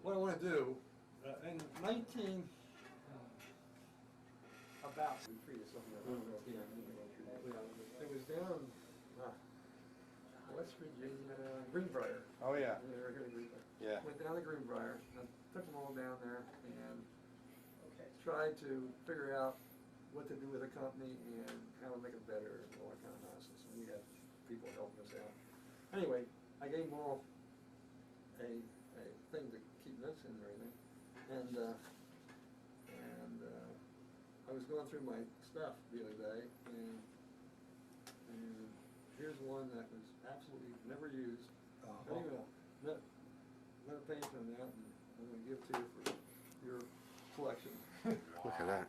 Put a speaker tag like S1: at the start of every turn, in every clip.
S1: what I want to do, in 19, about, we treated something that it was down West Virginia, Greenbrier.
S2: Oh yeah.
S1: Yeah. Went down to Greenbrier, and took them all down there, and tried to figure out what to do with the company and how to make it better and all that kind of nonsense. And we had people helping us out. Anyway, I gave them all a thing to keep notes in and everything, and I was going through my stuff the other day, and here's one that was absolutely never used. Anyway, not a page on that, and I'm going to give to you for your collection.
S3: Look at that.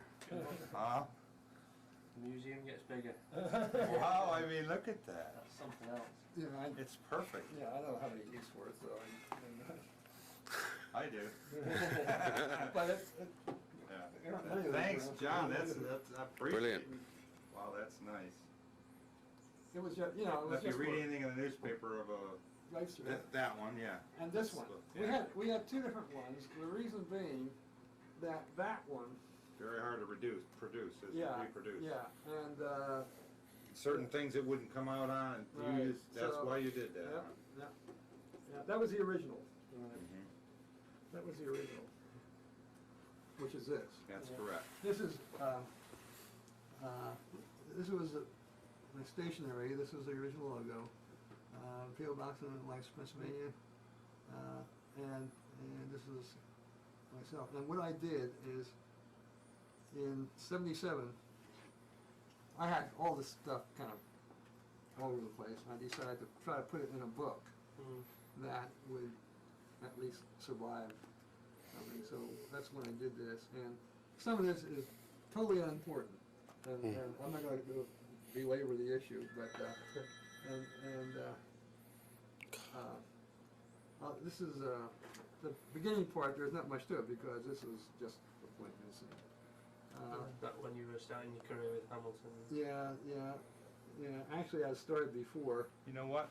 S4: The museum gets bigger.
S2: Wow, I mean, look at that.
S4: That's something else.
S1: Yeah,
S2: It's perfect.
S1: yeah, I don't have any use for it, so
S2: I do.
S1: but it's
S2: Yeah.
S1: anyway,
S2: Thanks, John. That's I appreciate it.
S3: Brilliant.
S2: Wow, that's nice.
S1: it was just, you know, it was
S2: If you
S1: just
S2: read
S1: for
S2: anything in the newspaper of
S1: rights to it.
S2: that one, yeah.
S1: And this one, we had two different ones. The reason being that one,
S2: Very hard to produce, isn't it? Reproduce.
S1: yeah, and
S2: Certain things that wouldn't come out on, and
S1: Right,
S2: that's
S1: so-
S2: why you did that.
S1: yeah,
S2: huh?
S1: yeah, that was the original.
S2: Mhm.
S1: That was the original, which is this.
S2: That's correct.
S1: This is this was my stationery. This was the original logo. P.O. Box in West Pennsylvania, and this is myself. And what I did is, in '77, I had all this stuff kind of all over the place. I decided to try to put it in a book that would at least survive. I mean, so that's when I did this, and some of this is totally unimportant, and I'm not going to belabor the issue, but this is the beginning part. There's not much to it because this is just the point missing.
S4: That when you were starting your career with Hamilton.
S1: Yeah. Actually, I started before.
S2: You know what?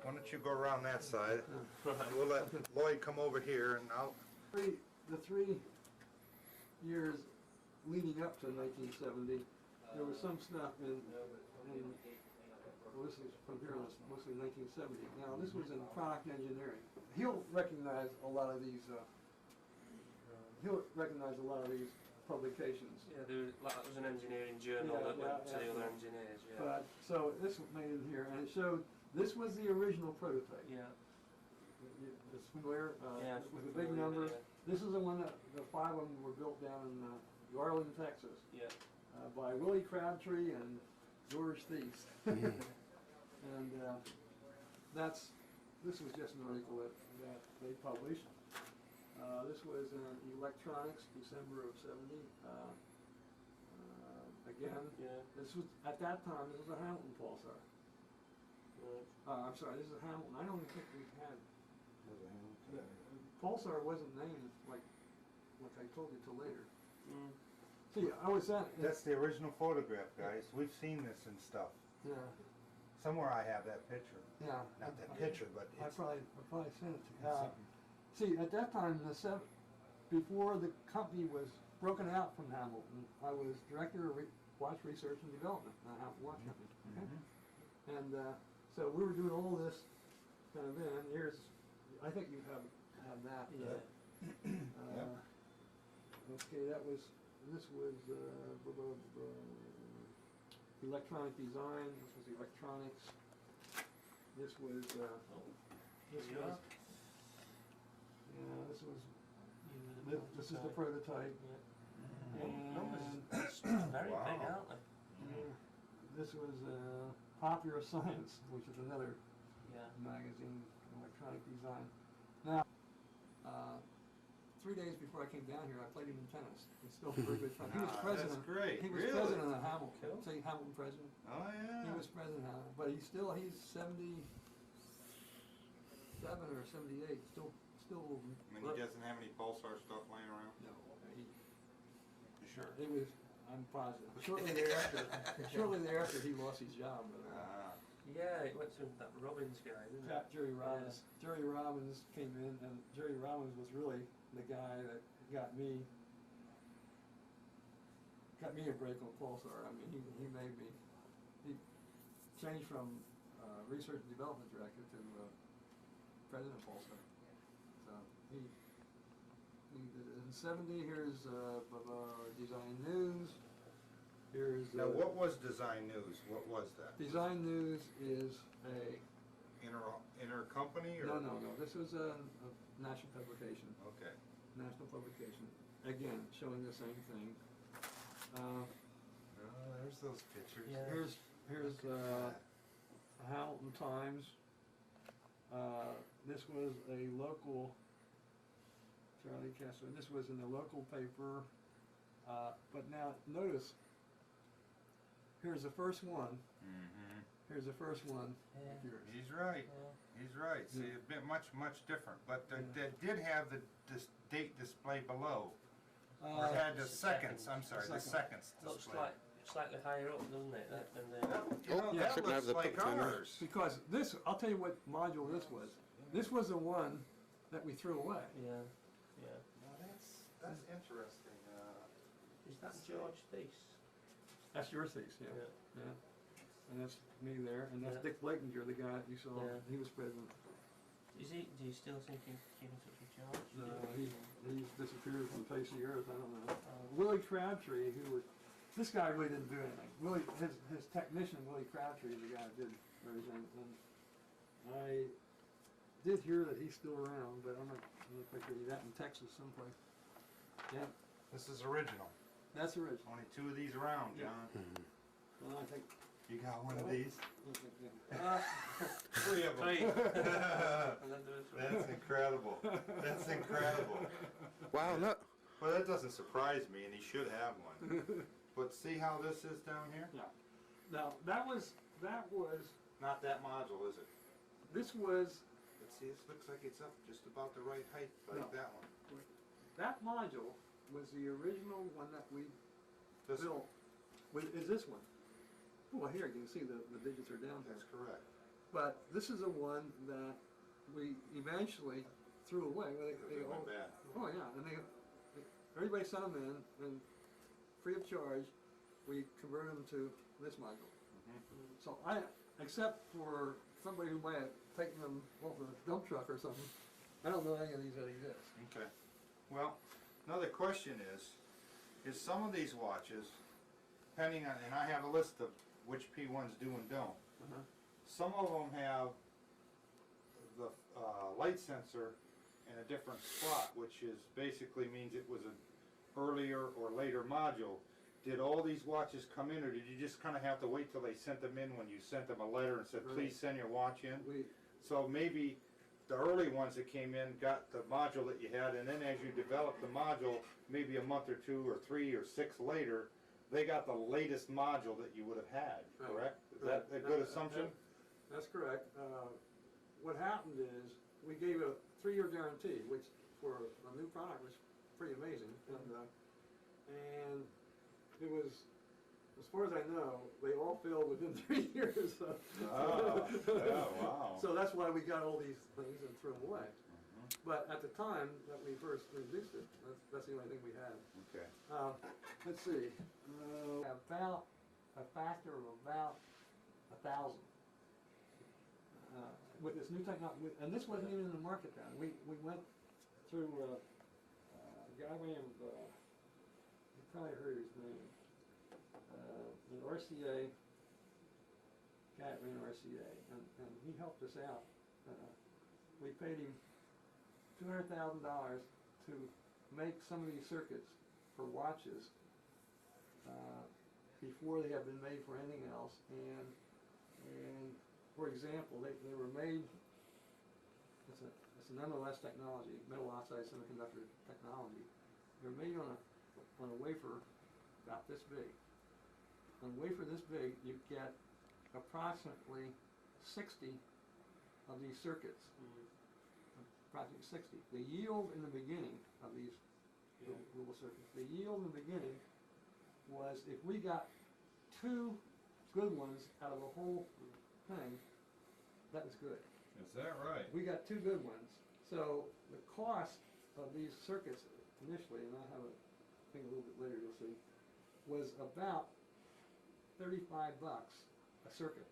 S2: Why don't you go around that side?
S4: Right.
S2: We'll let Lloyd come over here, and I'll.
S1: The 3 years leading up to 1970, there was some stuff in well, this is from here, it's mostly 1970. Now, this was in product engineering. He'll recognize a lot of these. Publications.
S4: Yeah, that was an engineering journal that went to the other engineers. Yeah.
S1: But so this was made in here, and it showed this was the original prototype.
S4: Yeah.
S1: It's familiar
S4: Yeah,
S1: with the big numbers.
S4: yeah.
S1: This is the one that the 5 of them were built down in Garland, Texas,
S4: Yeah.
S1: by Willie Crabtree and George Thies. And this was just an article that they published. This was in electronics, December of '70. Again, this was at that time. This was a Hamilton Pulsar.
S4: Right.
S1: I'm sorry, this is a Hamilton. I don't even think we had. Pulsar wasn't named like I told you till later. See, I was at.
S2: That's the original photograph, guys. We've seen this and stuff.
S1: Yeah.
S2: Somewhere I have that picture.
S1: Yeah.
S2: Not that picture, but
S1: I
S2: it's.
S1: probably sent it to you. See, at that time, before the company was broken out from Hamilton, I was director of watch research and development at Hamilton Watch Company. Okay? And so we were doing all this kind of in. Here's, I think you have that.
S4: Yeah.
S1: Okay, this was electronic design. This was electronics. This was this is the prototype.
S4: Numbers very big, aren't they?
S1: This was Popular Science, which is another magazine, electronic design. Now, 3 days before I came down here, I played him in tennis. He's still a very good friend. He was president.
S2: That's great.
S1: He was
S2: Really?
S1: president of Hamilton. Say Hamilton president.
S2: Oh yeah.
S1: He was president of Hamilton, but he's 77 or 78. Still.
S2: I mean, he doesn't have any Pulsar stuff laying around?
S1: No.
S2: You sure?
S1: It was. I'm positive. Shortly thereafter, he lost his job. But,
S4: Yeah, it went through that Robbins guy, didn't it?
S1: Jerry Robbins. Jerry Robbins came in, and Jerry Robbins was really the guy that got me a break on Pulsar. I mean, he made me. He changed from research and development director to president of Pulsar. So he did it in '70. Here's Design News. Here's
S2: Now, what was Design News? What was that?
S1: Design News is a
S2: Inner company or?
S1: no. This was a national publication.
S2: Okay.
S1: National publication. Again, showing the same thing.
S2: Oh, there's those pictures.
S4: Yeah.
S1: Here's Hamilton Times. This was a local. Charlie Castro. This was in the local paper. But now notice. Here's the first one.
S2: Mm-hmm.
S1: Here's the first one.
S4: Yeah.
S1: Of yours.
S2: He's right. He's right. See, a bit much different. But they did have the date display below. Or it had the seconds. I'm sorry, the seconds
S4: Looks
S2: display.
S4: slightly higher up, doesn't it? Than the,
S2: You know,
S1: Yeah.
S2: that
S3: Shouldn't have
S2: looks
S3: the
S2: like
S3: timer.
S2: ours.
S1: Because this, I'll tell you what module this was. This was the one that we threw away.
S4: yeah.
S2: Now that's interesting.
S4: Is that George Thies?
S1: That's your thesis, yeah.
S4: Yeah.
S1: And that's me there, and that's
S4: Yeah.
S1: Dick Blakinger, the guy that you saw.
S4: Yeah.
S1: He was president.
S4: Do you still think you keep in touch with George?
S1: No, he's disappeared from the face of the earth. I don't know. Willie Crabtree, who was, this guy really didn't do anything. Willie, his technician, Willie Crabtree, is the guy that did everything. And I did hear that he's still around, but I'm not quite sure. He's out in Texas someplace. Yeah,
S2: This is original.
S1: that's original.
S2: Only 2 of these around,
S1: Yeah.
S2: John.
S1: Well, I think.
S2: You got one of these?
S4: 3
S2: of them.
S4: 3. And then there was
S2: That's incredible. That's incredible.
S3: Wow, no.
S2: Well, that doesn't surprise me, and he should have one. But see how this is down here?
S1: Yeah. Now that was
S2: Not that module, is it?
S1: this was
S2: But see, this looks like it's up just about the right height, like
S1: No.
S2: that one.
S1: that module was the original one that we
S2: This one.
S1: built. Is this one? Well, here you can see the digits are down here.
S2: That's correct.
S1: But this is the one that we eventually threw away.
S2: They went bad.
S1: Oh yeah, and everybody sent them in, and free of charge, we converted them to this module. So except for somebody who might have taken them off a dump truck or something, I don't know any of these that exist.
S2: Okay. Well, another question is some of these watches, depending on, and I have a list of which P1s do and don't. Some of them have the light sensor in a different spot, which is basically means it was an earlier or later module. Did all these watches come in, or did you just kind of have to wait till they sent them in when you sent them a letter and said, please send your watch in? So maybe the early ones that came in got the module that you had, and then as you developed the module, maybe a month or 2 or 3 or 6 later, they got the latest module that you would have had, correct? Is that a good assumption?
S1: That's correct. What happened is we gave a 3-year guarantee, which for a new product was pretty amazing. And it was, as far as I know, they all failed within 3 years. So,
S2: Wow.
S1: so that's why we got all these things and threw them away. But at the time that we first introduced it, that's the only thing we had.
S2: Okay.
S1: Let's see, about a factor of about 1,000. With this new technology, and this wasn't even in the market then. We went through a guy named, you probably heard his name, an RCA, guy that ran RCA, and he helped us out. We paid him $200,000 to make some of these circuits for watches before they have been made for anything else. And for example, they were made, it's an MOS technology, metal oxide semiconductor technology. They were made on a wafer about this big. On a wafer this big, you get approximately 60 of these circuits. Approximately 60. The yield in the beginning of these little circuits, the yield in the beginning was, if we got 2 good ones out of the whole thing, That was good.
S2: Is that right?
S1: We got 2 good ones. So the cost of these circuits initially, and I'll have a thing a little bit later you'll see, was about $35 a circuit.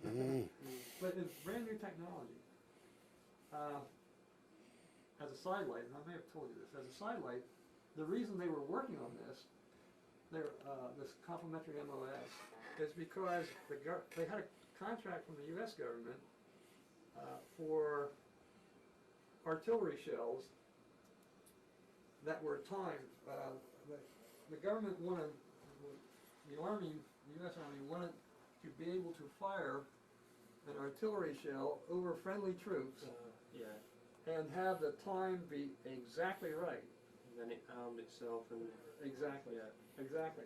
S1: But it's brand new technology. As a sidelight, and I may have told you this, as a sidelight, the reason they were working on this, this complementary MOS, is because they had a contract from the U.S. government for artillery shells that were timed. The government wanted, the Army, the U.S. Army wanted to be able to fire an artillery shell over friendly troops
S4: Yeah.
S1: and have the time be exactly right.
S4: And then it armed itself and
S1: Exactly.
S4: yeah.
S1: Exactly.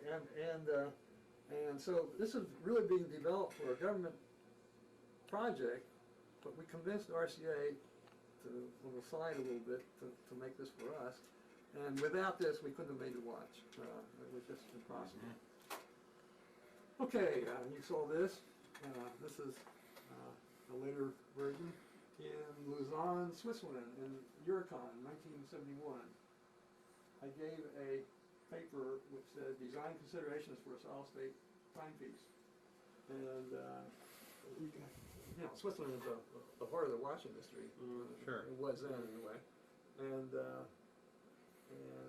S1: And so this is really being developed for a government project, but we convinced RCA to on the side a little bit to make this for us. And without this, we couldn't have made the watch. It was just impossible. Okay, you saw this. This is a later version in Lausanne, Switzerland, in Eurocon, 1971. I gave a paper which said Design Considerations for a Solid-State Timepiece. And, you know, Switzerland is the heart of the watch industry.
S2: Sure.
S1: It was then, anyway. And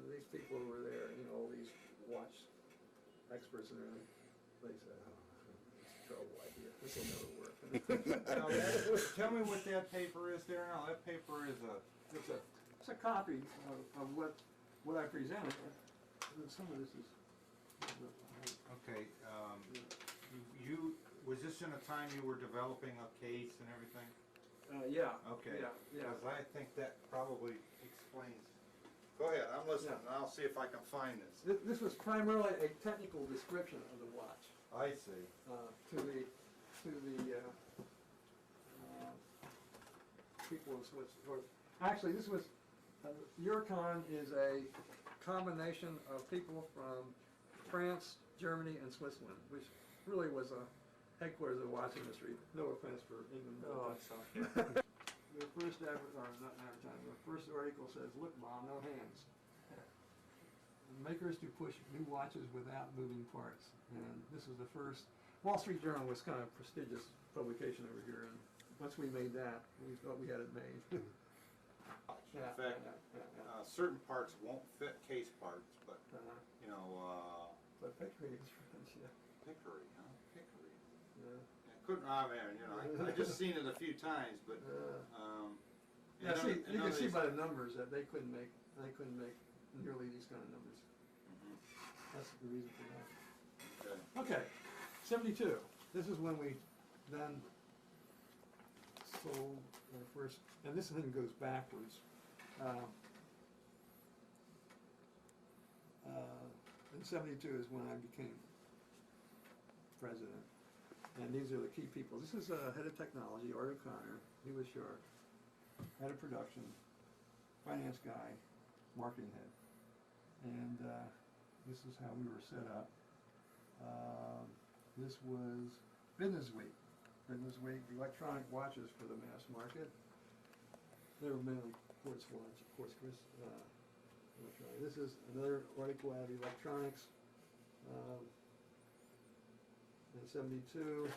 S1: these people who were there, you know, all these watch experts and everything, they said, oh, it's a terrible idea. This will never work.
S2: Now, tell me what that paper is there now. That paper is a...
S1: It's a copy of what I presented. Some of this is...
S2: Okay, was this in a time you were developing a case and everything?
S1: Yeah.
S2: Okay.
S1: Yeah.
S2: Because I think that probably explains. Go ahead, I'm listening, and I'll see if I can find this.
S1: This was primarily a technical description of the watch.
S2: I see.
S1: To the people in Switzerland. Actually, this was Eurocon is a combination of people from France, Germany, and Switzerland, which really was a headquarters of the watch industry. No offense for England.
S4: Oh, it's not.
S1: The first the first article says, "Look, Mom, no hands." Makers to push new watches without moving parts, and this is the first. Wall Street Journal was kind of a prestigious publication over here, and once we made that, we thought we had it made.
S2: In fact, certain parts won't fit case parts, but, you know,
S1: But Pickering is French, yeah.
S2: Pickery, huh? Pickery.
S1: Yeah.
S2: I couldn't, man, you know, I just seen it a few times, but,
S1: Yeah, see, you can see by the numbers that they couldn't make nearly these kind of numbers. That's the reason for that. Okay, 72. This is when we then sold our first, and this thing goes backwards. In 72 is when I became president. And these are the key people. This is head of technology, Art O'Connor. He was sharp. Head of production, finance guy, marketing head. And this is how we were set up. This was Business Week. Business Week, electronic watches for the mass market. They were mainly quartz watch, quartz electronic. This is another article out of electronics in 72.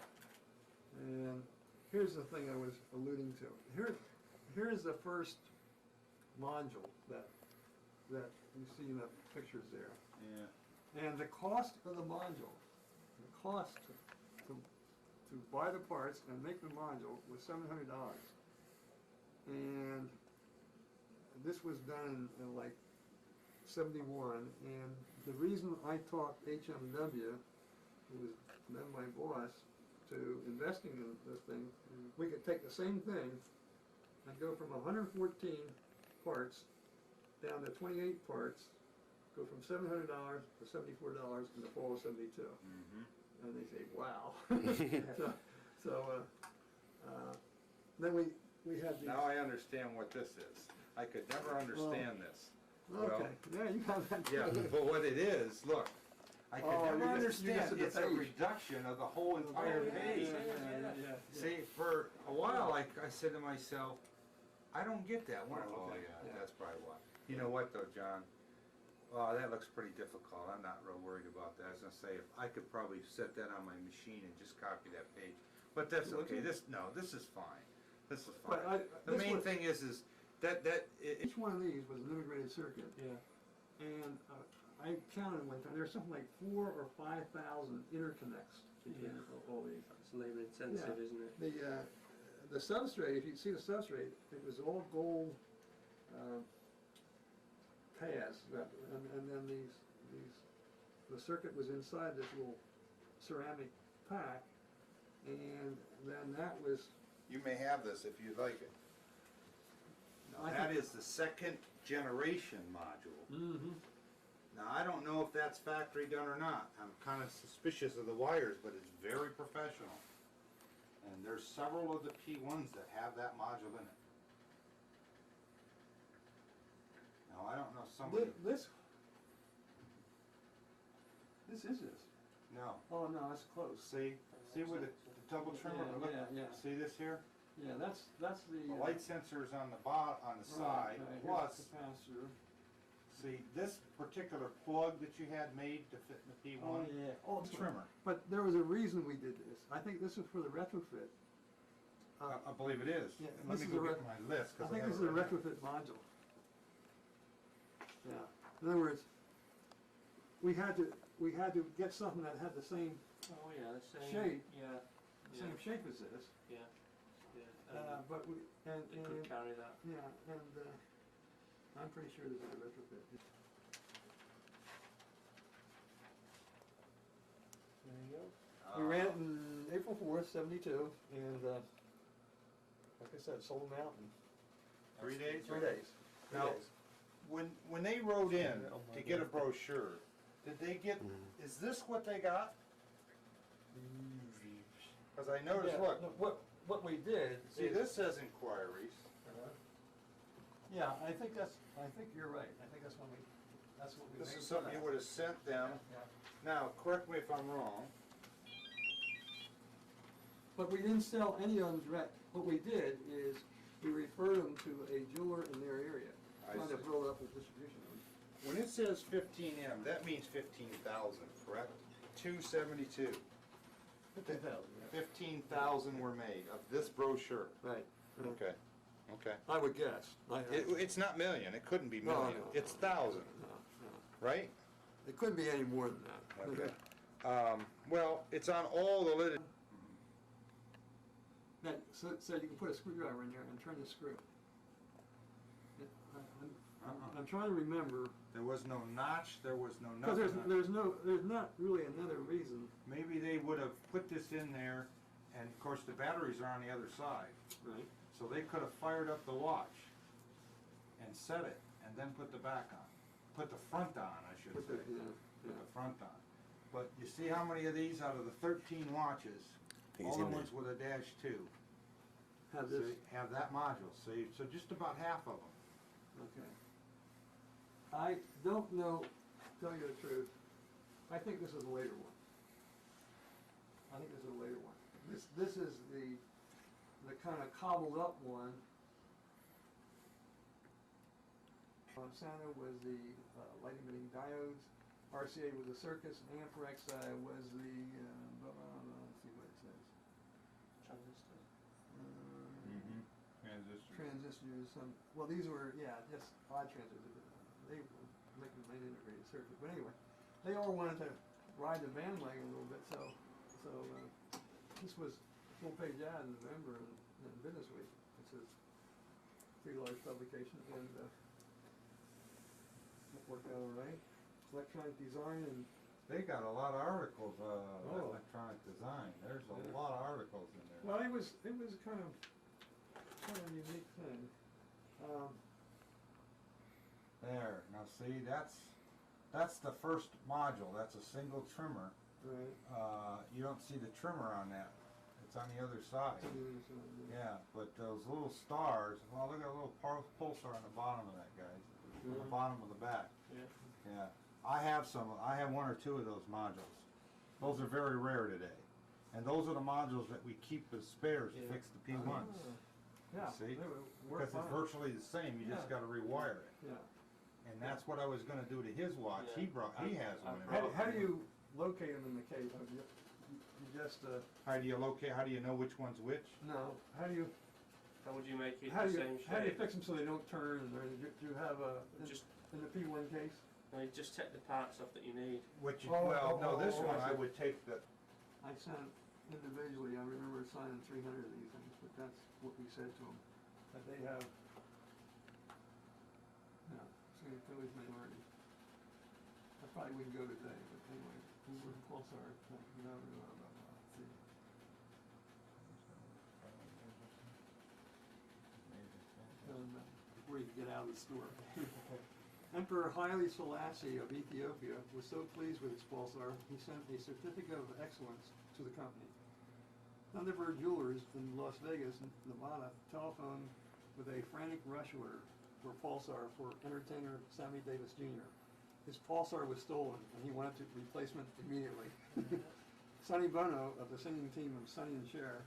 S1: And here's the thing I was alluding to. Here is the first module that you see in the pictures there.
S2: Yeah.
S1: And the cost of the module, the cost to buy the parts and make the module was $700. And this was done in like 71. And the reason I talked HMW, who was then my boss, to investing in this thing, we could take the same thing and go from 114 parts down to 28 parts, go from $700 to $74 in the fall of 72. And they say, wow. Then we had these.
S2: Now I understand what this is. I could never understand this.
S1: Okay, yeah, you got that.
S2: Yeah, but what it is, look, I could never understand, it's a reduction of the whole entire page.
S1: Yeah.
S2: See, for a I said to myself, I don't get that one.
S1: Oh,
S2: Oh,
S1: okay.
S2: yeah,
S1: Yeah.
S2: that's probably why. You know what though, John? Oh, that looks pretty difficult. I'm not real worried about that. I was gonna say, if I could probably set that on my machine and just copy that page. But that's
S1: Would
S2: okay.
S1: you?
S2: This is fine. This is fine.
S1: But
S2: The
S1: this
S2: main
S1: was-
S2: thing is
S1: each one of these was an integrated circuit,
S4: Yeah.
S1: and I counted one time, there's something like 4,000 or 5,000 interconnects between
S4: Yeah.
S1: all these.
S4: It's labor intensive,
S1: Yeah.
S4: isn't it?
S1: The substrate, if you see the substrate, it was all gold pads, and then the circuit was inside this little ceramic pack, and then that was.
S2: You may have this if you'd like it.
S1: I
S2: That
S1: think-
S2: is the second generation module.
S1: Mm-hmm.
S2: Now, I don't know if that's factory done or not. I'm kind of suspicious of the wires, but it's very professional. And there's several of the P1s that have that module in it. Now, I don't know somebody.
S1: This is this.
S2: No.
S1: Oh, no, that's close.
S2: See with the double trimmer?
S1: Yeah,
S2: Look,
S1: yeah.
S2: See this here?
S1: Yeah, that's the.
S2: The light sensors on the on the side,
S1: Right,
S2: plus,
S1: here's the capacitor.
S2: see, this particular plug that you had made to fit in the P1,
S1: Oh, yeah. Oh,
S2: the trimmer.
S1: But there was a reason we did this. I think this was for the retrofit.
S2: I believe it is.
S1: Yeah,
S2: Let
S1: this
S2: me
S1: is
S2: go
S1: a
S2: get my list.
S1: I
S2: 'cause
S1: think
S2: have
S1: this
S2: it
S1: is a
S2: right here.
S1: retrofit module. Yeah. In other words, we had to get something that had the same
S4: Oh yeah, the same.
S1: Shape.
S4: Yeah. Yeah.
S1: same shape as this,
S4: Yeah.
S1: but we and
S4: It could carry that.
S1: yeah, and I'm pretty sure this is a retrofit. There you go. We ran it in April 4th, 72, and like I said, sold them out in
S2: 3 days?
S1: 3 days.
S2: Now, when they wrote in to get a brochure, did they get, is this what they got? Because I noticed,
S1: Yeah,
S2: look,
S1: no, what we did
S2: see,
S1: is,
S2: this says inquiries.
S1: yeah, I think you're right. I think that's what we
S2: This
S1: made
S2: is
S1: for
S2: something you
S1: that.
S2: would have sent them.
S1: Yeah.
S2: Now, correct me if I'm wrong.
S1: But we didn't sell any of them direct. What we did is we referred them to a jeweler in their area,
S2: I
S1: trying to
S2: see.
S1: build up a distribution.
S2: When it says 15M, that means 15,000, correct? 272.
S1: 15,000.
S2: 15,000 were made of this brochure.
S1: Right.
S2: Okay, okay.
S1: I would guess.
S2: It's not million, it couldn't be
S1: No,
S2: million,
S1: no,
S2: it's thousand,
S1: no.
S2: right?
S1: It couldn't be any more than that.
S2: Okay. Well, it's on all the lit.
S1: That, so you can put a screwdriver in there and turn the screw. I'm trying to remember,
S2: There was no notch, there was no
S1: because
S2: nothing.
S1: there's not really another reason.
S2: Maybe they would have put this in there, and of course the batteries are on the other side.
S1: Right.
S2: So they could have fired up the watch and set it, and then put the back on. Put the front on, I should
S1: Put
S2: say.
S1: the,
S2: Put the front on. But you see how many of these out of the 13 watches, all the ones with a -2,
S1: have this.
S2: have that module, see? So just about half of them.
S1: Okay. I don't know, tell you the truth, I think this is a later one. I think this is a later one. This is the kind of cobbled up one. Santa was the light emitting diodes, RCA was the circuits, and Amperex was the, let's see what it says.
S4: Transistor.
S1: Transistors, well, these were, yeah, just odd transistors. They were making an integrated circuit. But anyway, they all wanted to ride the bandwagon a little bit, so this was a full-page ad in November in Business Week. It's a pretty large publication, and it worked out all right. Electronic design and
S2: They got a lot of articles,
S1: Oh.
S2: electronic design. There's a
S1: Yeah.
S2: lot of articles in there.
S1: well, it was kind of a unique thing.
S2: There, now see, that's the first module. That's a single trimmer.
S1: Right.
S2: You don't see the trimmer on that. It's on the other side. Yeah, but those little stars, well, look at a little pulsar on the bottom of that, guys. On the bottom of the back.
S4: Yeah.
S2: Yeah. I have 1 or 2 of those modules. Those are very rare today. And those are the modules that we keep as spares to
S4: Yeah.
S2: fix the P1s.
S1: Yeah,
S2: See?
S1: they would work
S2: Because it's
S1: fine.
S2: virtually the same, you just
S1: Yeah.
S2: gotta rewire it.
S1: Yeah.
S2: And that's what I was gonna do to his watch, he has one.
S1: How do you locate them in the case? You just,
S2: How do you locate, how do you know which one's which?
S1: no, how do you,
S4: How would you make it
S1: how
S4: the
S1: do you,
S4: same shape?
S1: how do you fix them so they don't turn, or do you have a,
S4: Just
S1: in the P1 case?
S4: no, you just take the parts off that you need.
S2: Which,
S1: Oh,
S2: no, this
S1: oh,
S2: one
S1: I
S2: I
S1: see.
S2: would take the,
S1: I sent individually, I remember signing 300 of these things, but that's what we said to them, that they have, no, see, Philly's minority. I probably wouldn't go today, but anyway, we were in Pulsar, no, see. Before you can get out of the store. Emperor Haile Selassie of Ethiopia was so pleased with his Pulsar, he sent a certificate of excellence to the company. Thunderbird Jewelers in Las Vegas, Nevada, telephoned with a frantic rush order for Pulsar for entertainer Sammy Davis Jr. His Pulsar was stolen, and he wanted replacement immediately. Sonny Bono of the singing team of Sonny and Cher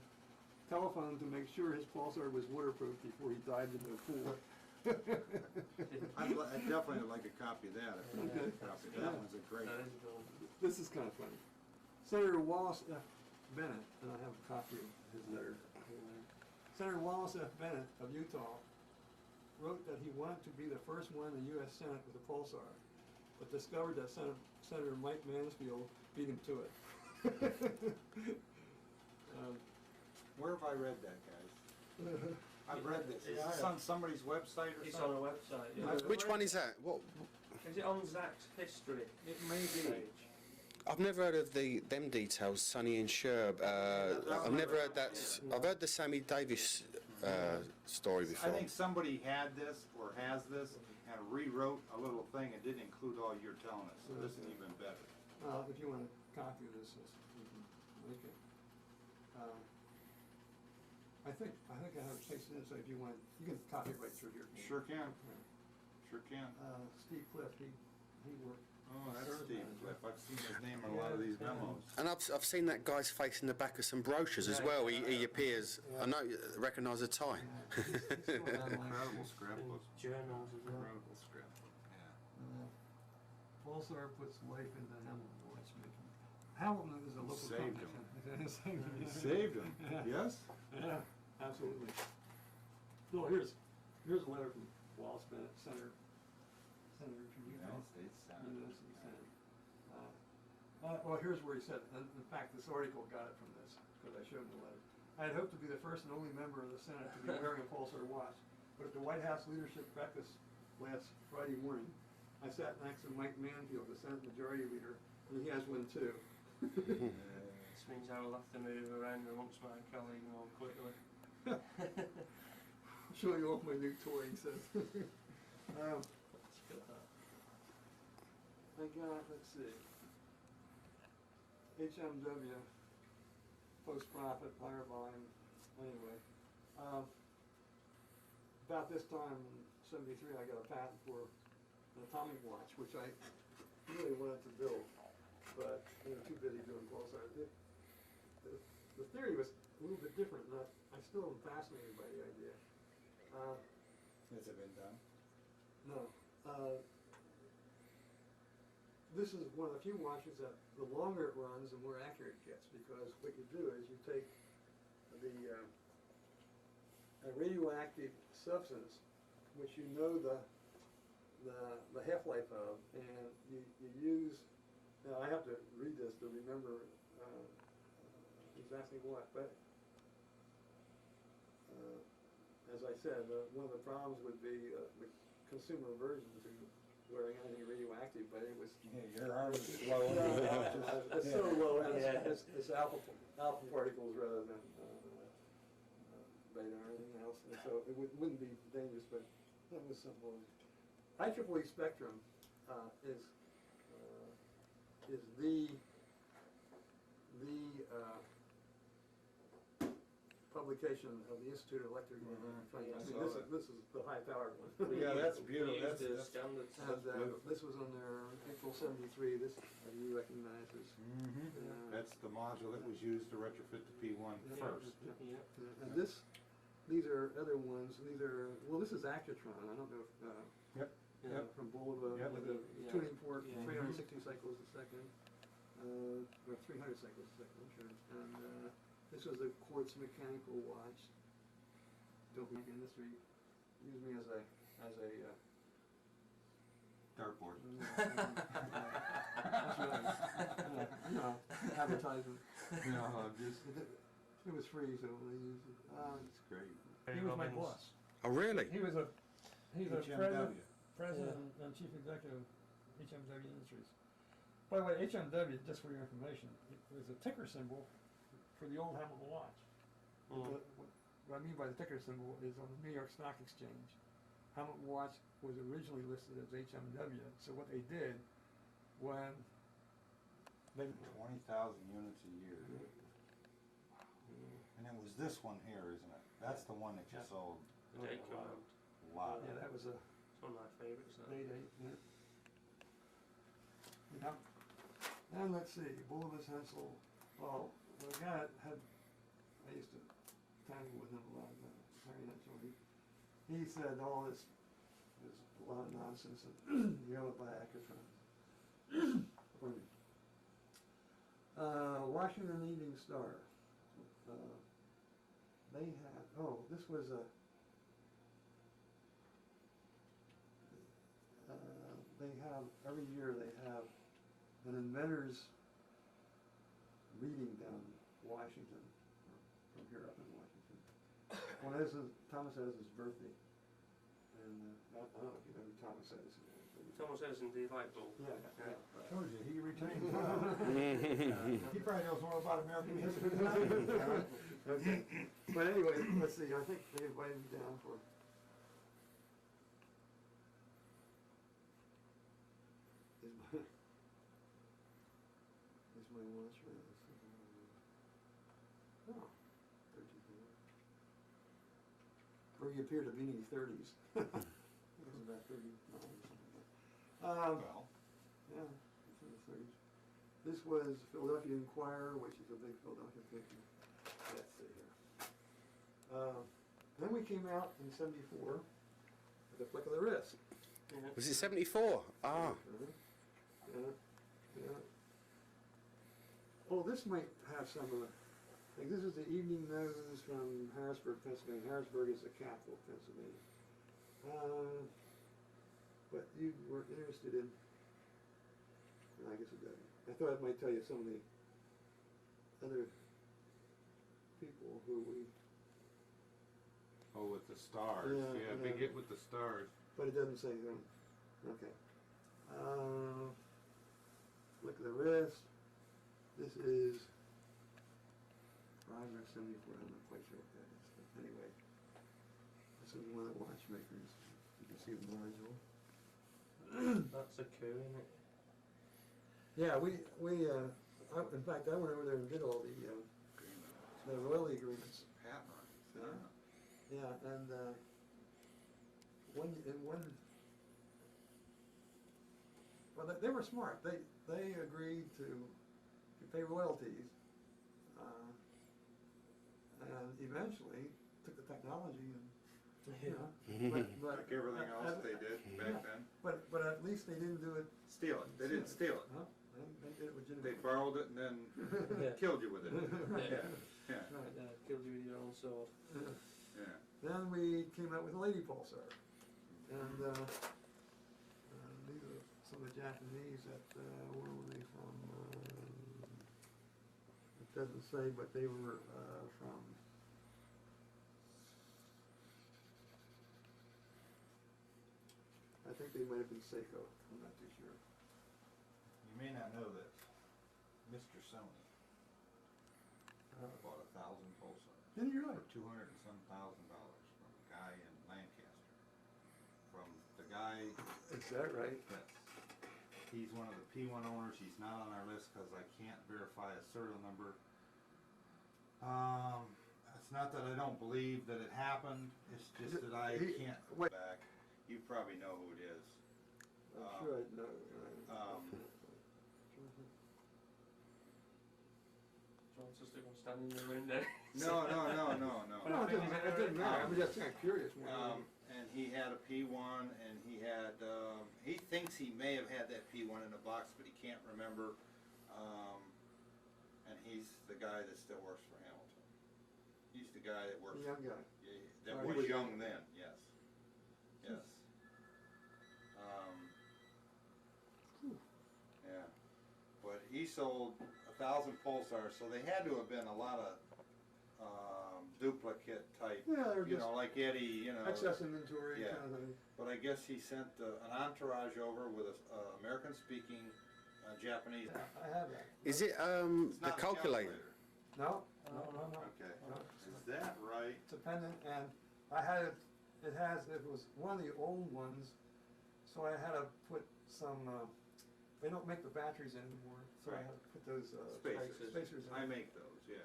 S1: telephoned to make sure his Pulsar was waterproof before he dived into the pool.
S2: I'd definitely like a copy of that, if we had a copy, that one's a great
S4: That
S2: one.
S4: is cool.
S1: This is kind of funny. Senator Wallace F. Bennett, and I have a copy of his letter. Senator Wallace F. Bennett of Utah wrote that he wanted to be the first one in the U.S. Senate with a Pulsar, but discovered that Senator Mike Mansfield beat him to it.
S2: Where have I read that, guys? I've read this, is
S1: Yeah,
S2: this on somebody's website or
S4: It's on
S2: something?
S4: a website. Yeah.
S1: Yeah.
S3: Which one is that? What?
S4: Is it on Zach's history
S2: It may be.
S4: page?
S3: I've never heard of them details, Sonny and Cher. I've never heard that. I've heard the Sammy Davis story
S2: I
S3: before.
S2: think somebody had this, or has this, and rewrote a little thing and didn't include all you're telling us, so this is even better.
S1: If you want a copy of this, you can make it. I think I have it pasted in, so if you want, you can copy it right through here.
S2: Sure can,
S1: Yeah.
S2: sure can.
S1: Steve Cliff, he worked.
S2: Oh, that's
S1: Service
S2: Steve
S1: manager.
S2: Cliff, I've seen his name in a lot of these memos.
S3: And I've seen that guy's face in the back of some brochures as
S4: Yeah,
S3: well.
S4: yeah,
S3: He appears. I know. Recognise the tie.
S1: He's still online.
S2: Incredible
S4: In
S2: scrapbook.
S4: journals as well.
S2: Incredible scrapbook, yeah.
S1: Pulsar puts life into Hamilton watchmaking. Hamilton is a local
S2: Saved
S1: company.
S2: He saved him, yes?
S1: Yeah, absolutely. No, here's a letter from Wallace Bennett, Senator from Utah.
S2: United States Senate.
S1: University Senate. Well, here's where he said, in fact, this article got it from this, because I showed him the letter. I had hoped to be the first and only member of the Senate to be wearing a Pulsar watch, but at the White House leadership breakfast last Friday morning, I sat next to Mike Mansfield, the Senate Majority Leader, and he has one too.
S4: This means I will have to move around amongst my colleagues more quickly.
S1: Show you off my new toy, he says. I got, let's see, HMW, post-profit, higher volume, anyway. About this time in '73, I got a patent for an atomic watch, which I really wanted to build, but I was too busy doing Pulsar. The theory was a little bit different, and I still am fascinated by the idea.
S2: Has it been done?
S1: No. This is one of the few watches that the longer it runs, the more accurate it gets, because what you do is you take a radioactive substance, which you know the half-life of, and you use, now I have to read this to remember exactly what, but as I said, one of the problems would be the consumer aversion to wearing anything radioactive, but it was
S2: Yeah, your arm is slow.
S1: it's so low, and
S4: Yeah.
S1: it's alpha particles rather than beta or anything else, and so it wouldn't be dangerous, but that was simple. IEEE Spectrum is the publication of the Institute of Electric.
S2: Mhm.
S1: I mean,
S2: I saw that.
S1: this is the high-powered one.
S2: Yeah, that's
S4: We
S2: beautiful,
S4: use the
S2: that's
S4: standards.
S1: And
S2: beautiful.
S1: this was on their April '73. This you recognize this.
S2: That's the module that was used to retrofit the P1
S1: Yeah.
S2: first.
S4: Yeah.
S1: And this these are other ones. These are, well, this is Actratron. I don't know if,
S2: Yep.
S4: Yeah.
S1: from Bulova
S2: Yep.
S1: with a
S4: Yeah.
S1: tuning port,
S4: Yeah.
S1: 360 cycles a second, or 300 cycles a second, I'm sure. And this was a quartz mechanical watch. Don't make industry use me as a
S2: Dartboard.
S1: That's right. No, advertisement.
S2: No, I'm just,
S1: It was free, so they used it.
S2: it's great.
S1: He was my boss.
S3: Oh, really?
S1: He's a
S2: HMW.
S1: president and chief executive of HMW Industries. By the way, HMW, just for your information, it was a ticker symbol for the old Hamilton watch.
S4: Mm.
S1: What I mean by the ticker symbol is on the New York Stock Exchange, Hamilton watch was originally listed as HMW. So what they did when they
S2: 20,000 units a year. And it was this one here, isn't it? That's the one that you
S1: Yeah.
S2: sold
S4: The day command.
S2: a lot
S1: yeah,
S2: of.
S1: that was a
S4: It's one of my favourites. That.
S1: Day. Yeah. And let's see, Bullivis Hensel. Well, the guy had, I used to tangle with him a lot, Harry Hensel. He said all this is a lot of nonsense and yelled by Actratron. Pardon me. Washington Evening Star. They had, this was a, they have, every year they have an inventor's meeting down in Washington, from here up in Washington. Well, Thomas Edison's birthday. And I don't know if you know who Thomas Edison is.
S4: Thomas Edison did light bulb.
S1: Yeah.
S2: Told you, he retained. He probably knows more about American history than I do.
S1: Okay. But anyway, let's see, I think they invited me down for. Is my watch right? Oh, 34. Or he appeared to be in his 30s. He was about 39 or something like that.
S2: Well,
S1: Yeah, it's in the 30s. This was Philadelphia Inquirer, which is a big Philadelphia paper. Let's see here. Then we came out in '74 with a flick of the wrist.
S4: Yeah.
S3: Was it 74? Ah.
S1: Yeah. Oh, this might have some of it. Like this is the Evening News from Harrisburg, Pennsylvania. Harrisburg is the capital of Pennsylvania. But you were interested in, I guess it doesn't. I thought it might tell you some of the other people who we,
S2: oh, with the stars.
S1: Yeah,
S2: Yeah, big hit with the stars.
S1: but it doesn't say them. Okay. Look at the wrist. This is Progress 74. I'm not quite sure what that is. But anyway, this is one of the watchmakers. You can see the module.
S4: That's a coup, isn't it?
S1: Yeah, in fact, I went over there and did all the royalty agreements.
S2: Patent on it.
S1: Yeah, and well, they were smart. They agreed to pay royalties, and eventually took the technology and but
S2: Like everything else they did back then.
S1: But at least they didn't do it.
S2: Steal it. They didn't steal it.
S1: Huh? They did it
S2: They
S1: legitimately.
S2: borrowed it and then killed you with it. Yeah, yeah,
S1: Right.
S4: Killed you with your own sword.
S2: yeah.
S1: Then we came out with a lady pulsar, and these are some of the Japanese that where were they from? It doesn't say, but they were from. I think they might have been Seiko. I'm not too sure.
S2: You may not know that Mr. Sony bought 1,000 Pulsars
S1: Didn't you
S2: for
S1: really?
S2: $200 and some thousand from a guy in Lancaster. From the guy
S1: Is that right?
S2: that's, he's one of the P1 owners. He's not on our list because I can't verify a serial number. It's not that I don't believe that it happened. It's just that I can't
S1: Wait.
S2: back. You probably know who it is.
S1: I'm sure I know.
S4: John's just going to stand in the window.
S2: No.
S1: No,
S4: I think
S1: it it didn't matter, I'm just kinda curious more than anything.
S2: And he had a P1, and he had, he thinks he may have had that P1 in the box, but he can't remember. And he's the guy that still works for Hamilton. He's the guy that works.
S1: The young guy.
S2: That
S1: Oh, he
S2: was
S1: was
S2: young
S1: young.
S2: then, yes. Yes. Yeah. But he sold 1,000 Pulsars, so they had to have been a lot of duplicate type,
S1: Yeah, they're
S2: you
S1: just
S2: know, like Eddie, you know.
S1: excess inventory
S2: Yeah.
S1: kind of thing.
S2: But I guess he sent an entourage over with a American-speaking Japanese.
S1: Yeah, I have that.
S3: Is it
S2: It's
S3: the
S2: not a
S3: calculator?
S1: No,
S2: Okay.
S1: No.
S2: Is that right?
S1: It's a pendant, and I had it, it was one of the old ones, so I had to put some, they don't make the batteries anymore, so I
S2: Right.
S1: had to put those,
S2: Spacers.
S1: spacers in.
S2: I make those, yeah.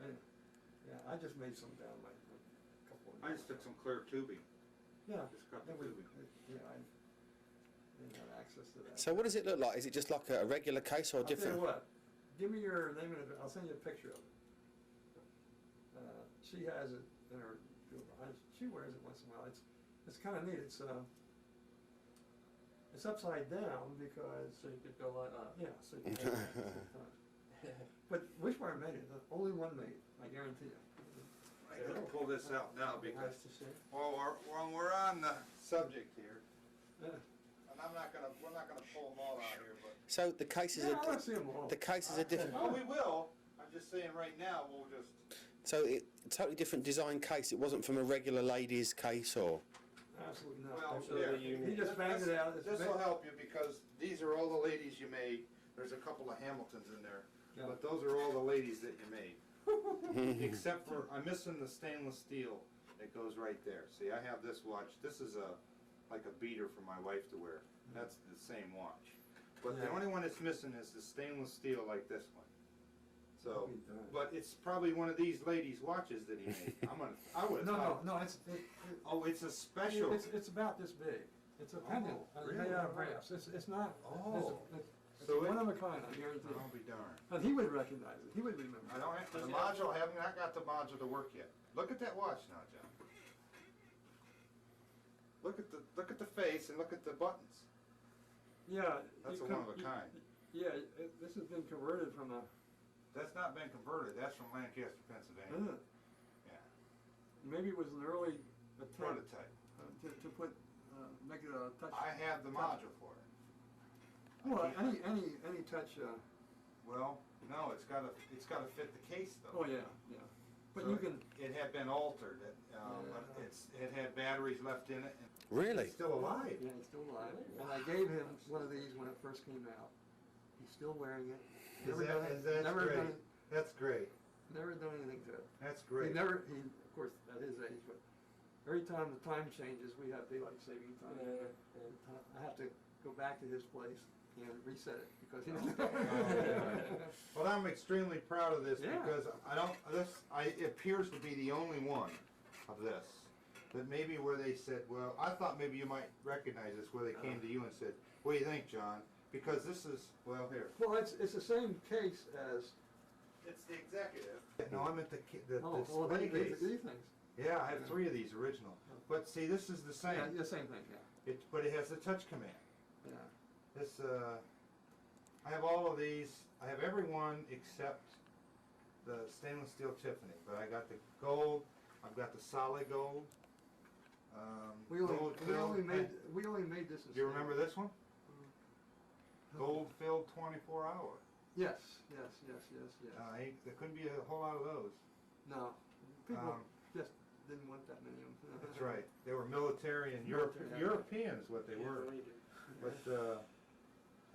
S1: Yeah, I just made some down like a couple of.
S2: I just took some clear tubing.
S1: Yeah.
S2: Just cut the
S1: that was-
S2: tubing.
S1: Yeah, I didn't have access to that.
S3: So what does it look like? Is it just like a regular case or
S1: I'll tell
S3: different?
S1: you what, give me your name and address, I'll send you a picture of it. She has it in her, she wears it once in a while, it's kinda neat, it's upside down because,
S4: So you could go like that.
S1: yeah, so you can have it sometimes. But Wishbar made it, the only one made, I guarantee you.
S2: I gotta pull this out now
S4: Nice
S2: because,
S4: to see.
S2: well, we're on the subject here,
S1: Yeah,
S2: and we're not gonna pull them all out here, but.
S3: So the cases
S1: yeah, I
S3: are
S1: wanna see them all.
S3: the cases are different.
S2: Oh, we will, I'm just saying right now, we'll just.
S3: So it totally different design case. It wasn't from a regular ladies case or.
S1: Absolutely not.
S2: Well,
S1: Absolutely.
S2: here,
S1: He just banged it out. It's
S2: This'll
S1: bang-
S2: help you because these are all the ladies you made. There's a couple of Hamiltons in there,
S1: Yeah.
S2: but those are all the ladies that you made. Except for, I'm missing the stainless steel that goes right there. See, I have this watch. This is like a beater for my wife to wear. That's the same watch. But the
S1: Yeah.
S2: only one it's missing is the stainless steel like this one. So,
S1: I'll be darned.
S2: but it's probably one of these ladies' watches that he made. I would have
S1: No,
S2: thought.
S1: no,
S2: Oh, it's a special.
S1: it's about this big. It's a pendant,
S2: Oh,
S1: made out of
S2: really?
S1: brass. It's not,
S2: Oh.
S1: it's
S2: So it-
S1: one of a kind, I guarantee
S2: I'll
S1: you.
S2: be darned.
S1: And he would recognize it, he would remember.
S2: I don't have, the
S4: Does it
S2: module, I haven't not got the module to work yet. Look at that watch now, John. Look at the face and look at the buttons.
S1: Yeah.
S2: That's
S1: you
S2: a
S1: come-
S2: one of a kind.
S1: Yeah, this has been converted from a,
S2: That's not been converted, that's from Lancaster, Pennsylvania. Yeah,
S1: maybe it was an early attempt
S2: prototype.
S1: to put, make it a touch.
S2: I have the module for it.
S1: Well, any touch,
S2: Well, no, it's gotta fit the case though.
S1: oh, yeah, yeah. But
S2: So
S1: you can,
S2: It had been altered, but
S1: Yeah.
S2: it had batteries left in it. And
S3: Really?
S2: it's still alive.
S1: yeah, he's still alive. And I gave him one of these when it first came out. He's still wearing it. Never done it, never done it,
S2: That's great,
S1: never done anything to it.
S2: that's
S1: He, of course, at his age, but every time the time changes, we have daylight saving time. I have to go back to his place and reset it because he doesn't.
S2: Well, I'm extremely proud of this
S1: Yeah.
S2: because it appears to be the only one of this. That maybe where they said, well, I thought maybe you might recognize this, where they came to you and said, what do you think, John? Because this is, well, here.
S1: Well, it's the same case as,
S2: It's the executive. No, I meant the
S1: well,
S2: display case.
S1: these things.
S2: Yeah, I have 3 of these original. But see, this is the same.
S1: Yeah, the same thing, yeah,
S2: But it has the touch command.
S1: yeah.
S2: This, I have all of these. I have every one except the stainless steel Tiffany. But I got the gold. I've got the solid gold.
S1: We
S2: gold filled.
S1: only made this in.
S2: Do you remember this one?
S1: Mm-hmm.
S2: Gold filled 24 hour.
S1: Yes.
S2: There couldn't be a whole lot of those.
S1: No, people
S2: Um,
S1: just didn't want that many of them.
S2: That's right. They were military and
S1: Military, yeah.
S2: European is what they were. But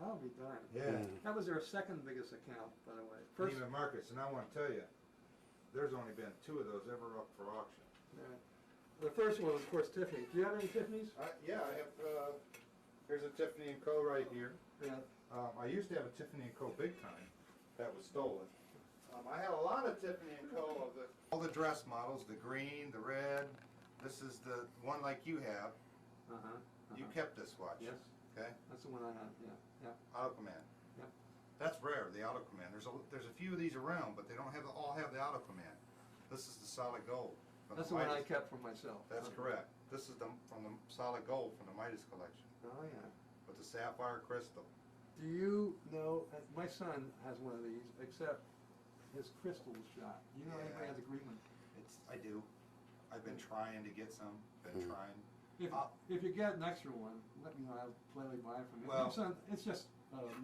S1: I'll be darned.
S2: yeah.
S1: That was their second biggest account, by the way. First,
S2: Neiman Marcus, and I want to tell you, there's only been 2 of those ever up for auction.
S1: yeah. The first one was, of course, Tiffany. Do you have any Tiffany's?
S2: Yeah, I have. Here's a Tiffany & Co. right here.
S1: Yeah.
S2: I used to have a Tiffany & Co. big time that was stolen. I had a lot of Tiffany & Co. of all the dress models, the green, the red. This is the one like you have. You kept this watch.
S1: Yes.
S2: Okay.
S1: That's the one I have. Yeah.
S2: Auto Command.
S1: Yep.
S2: That's rare, the Auto Command. There's a few of these around, but they don't all have the Auto Command. This is the solid gold. from
S1: That's the one I
S2: Midas.
S1: kept for myself.
S2: That's correct. This is from the solid gold from the Midas collection,
S1: Oh, yeah.
S2: with the sapphire crystal.
S1: Do you know, my son has one of these, except his crystal was shot. Do you know anybody
S2: Yeah.
S1: has agreement?
S2: I do. I've been trying to get some, trying.
S1: If you get an extra one, let me know, I'll gladly buy it from you.
S2: Well-
S1: My son, it's just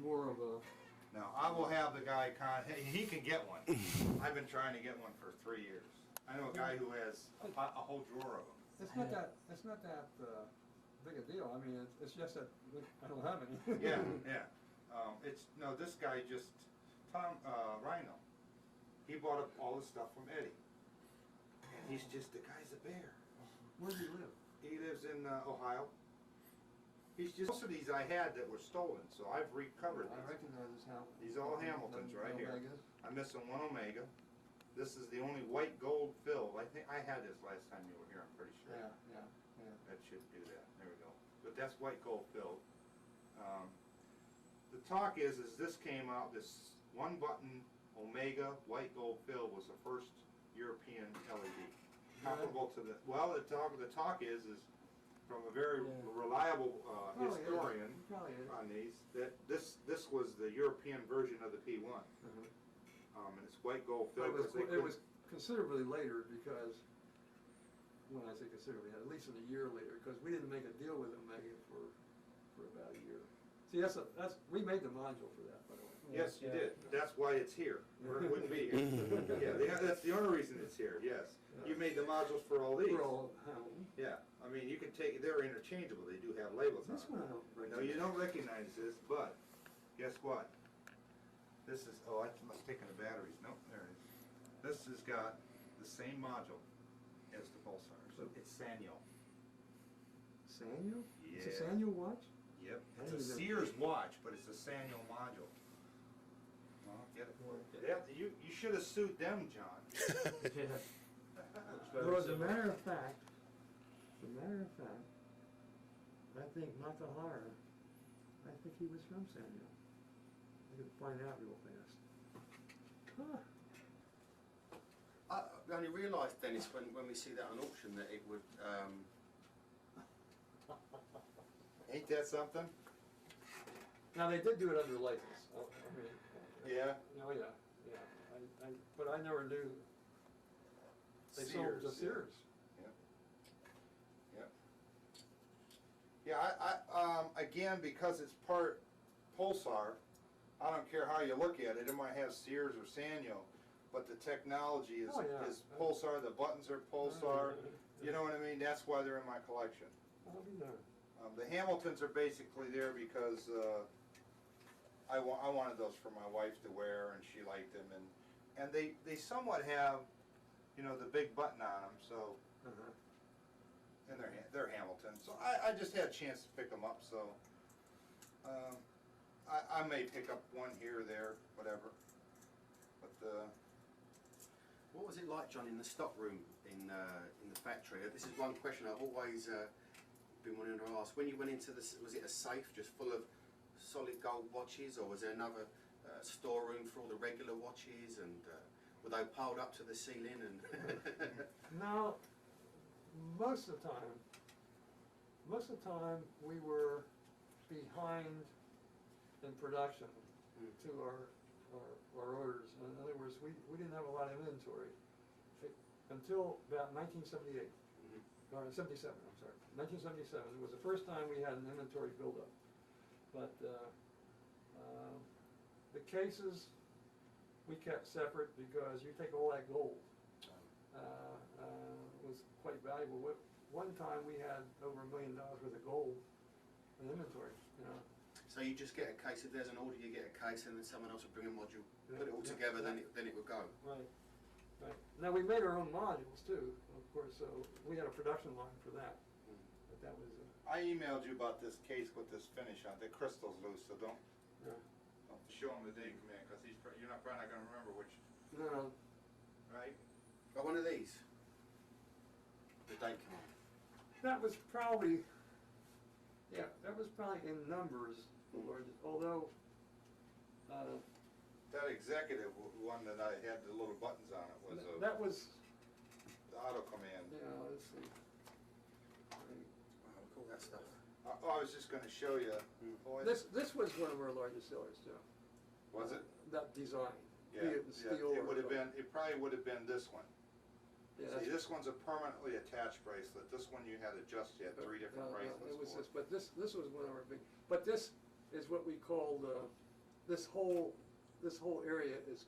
S1: more of a,
S2: No, I will have the guy he can get one. I've been trying to get one for 3 years. I know a guy who has a whole drawer of them.
S1: it's not that big a deal. I mean, it's just that I don't have any.
S2: Yeah, yeah. This guy just, Tom, Rhino, he bought up all the stuff from Eddie. And he's just, the guy's a bear.
S1: Where do you live?
S2: He lives in Ohio. Most of these I had that were stolen, so I've recovered
S1: I
S2: these.
S1: recognize this Hamilton.
S2: These all Hamiltons right here.
S1: Omegas.
S2: I'm missing one Omega. This is the only white gold filled. I think I had this last time you were here, I'm pretty sure.
S1: Yeah.
S2: That should do that. There we go. But that's white gold filled. The talk is this came out, this one button Omega white gold filled was the first European LED. Comparable to the talk is from a very reliable historian
S1: Probably is.
S2: on these, that this was the European version of the P1. And it's white gold
S1: But
S2: filled.
S1: it was considerably later because, when I say considerably, at least a year later, because we didn't make a deal with Omega for about a year. See, we made the module for that, by the way.
S2: Yes, you did. That's why it's here, or it wouldn't be here. Yeah, that's the only reason it's here, yes. You made the modules for all these.
S1: For all Hamilton.
S2: Yeah, I mean, you can take, they're interchangeable, they do have labels on
S1: This
S2: them.
S1: one I don't
S2: No,
S1: recognize.
S2: you don't recognize this, but guess what? This is, I must have taken the batteries. Nope, there it is. This has got the same module as the Pulsar. So it's Sanyo.
S1: Sanyo? It's a
S2: Yeah.
S1: Sanyo watch?
S2: Yep.
S1: I
S2: It's a
S1: didn't
S2: Sears watch, but it's a Sanyo module. Well, get it. Yeah, you should have sued them, John.
S1: Well, as a matter of fact, I think Matahara, I think he was from Sanyo. I could find out real fast. Huh.
S3: I only realised, Dennis, when we see that on auction, that it would.
S2: Ain't that something?
S1: Now, they did do it under license. I mean,
S2: Yeah.
S1: oh, yeah. But I never knew they sold to Sears.
S2: Yeah, again, because it's part Pulsar, I don't care how you look at it, it might have Sears or Sanyo, but the technology is,
S1: Oh, yeah.
S2: is Pulsar, the buttons are Pulsar, you know what I mean? That's why they're in my collection.
S1: I'll be darned.
S2: The Hamiltons are basically there because I wanted those for my wife to wear, and she liked them, and they somewhat have, you know, the big button on them, so, and they're Hamilton. So I just had a chance to pick them up, so I may pick up one here or there, whatever. But
S3: What was it like, John, in the stock room in the factory? This is one question I've always been wanting to ask. When you went into this, was it a safe just full of solid gold watches, or was there another storeroom for all the regular watches, and were they piled up to the ceiling? And
S1: Now, most of the time we were behind in production to our orders. In other words, we didn't have a lot of inventory until about 1978, or 77, I'm sorry. 1977 was the first time we had an inventory buildup. But the cases we kept separate because you take all that gold. Was quite valuable. One time we had over $1 million worth of gold in inventory, you know.
S3: so you just get a case. If there's an order, you get a case, and then someone else will bring a module, put it all together, then it would go.
S1: Right. Now we made our own modules too, of course. So we had a production line for that. But that was.
S2: I emailed you about this case with this finish on it. The crystal's loose, so don't show him the day come in, because you're probably not going to remember which.
S1: No.
S2: Right?
S3: Got one of these. The date come on.
S1: That was probably. Yeah, that was probably in numbers the largest. Although.
S2: That executive one that I had the little buttons on it was
S1: That was.
S2: auto command.
S1: Yeah, let's see.
S3: Wow, look at all that stuff.
S2: I was just gonna show you. Boy,
S1: This was one of our largest sellers, Joe.
S2: was it?
S1: That design.
S2: Yeah,
S1: Be it in steel
S2: it
S1: or-
S2: would have been, it probably would have been this one.
S1: Yeah,
S2: See,
S1: that's-
S2: this one's a permanently attached bracelet. This one you had adjust, you had three different
S1: No,
S2: bracelets
S1: it was
S2: for.
S1: this, but this was one of our big, but this is what we called, this whole area is,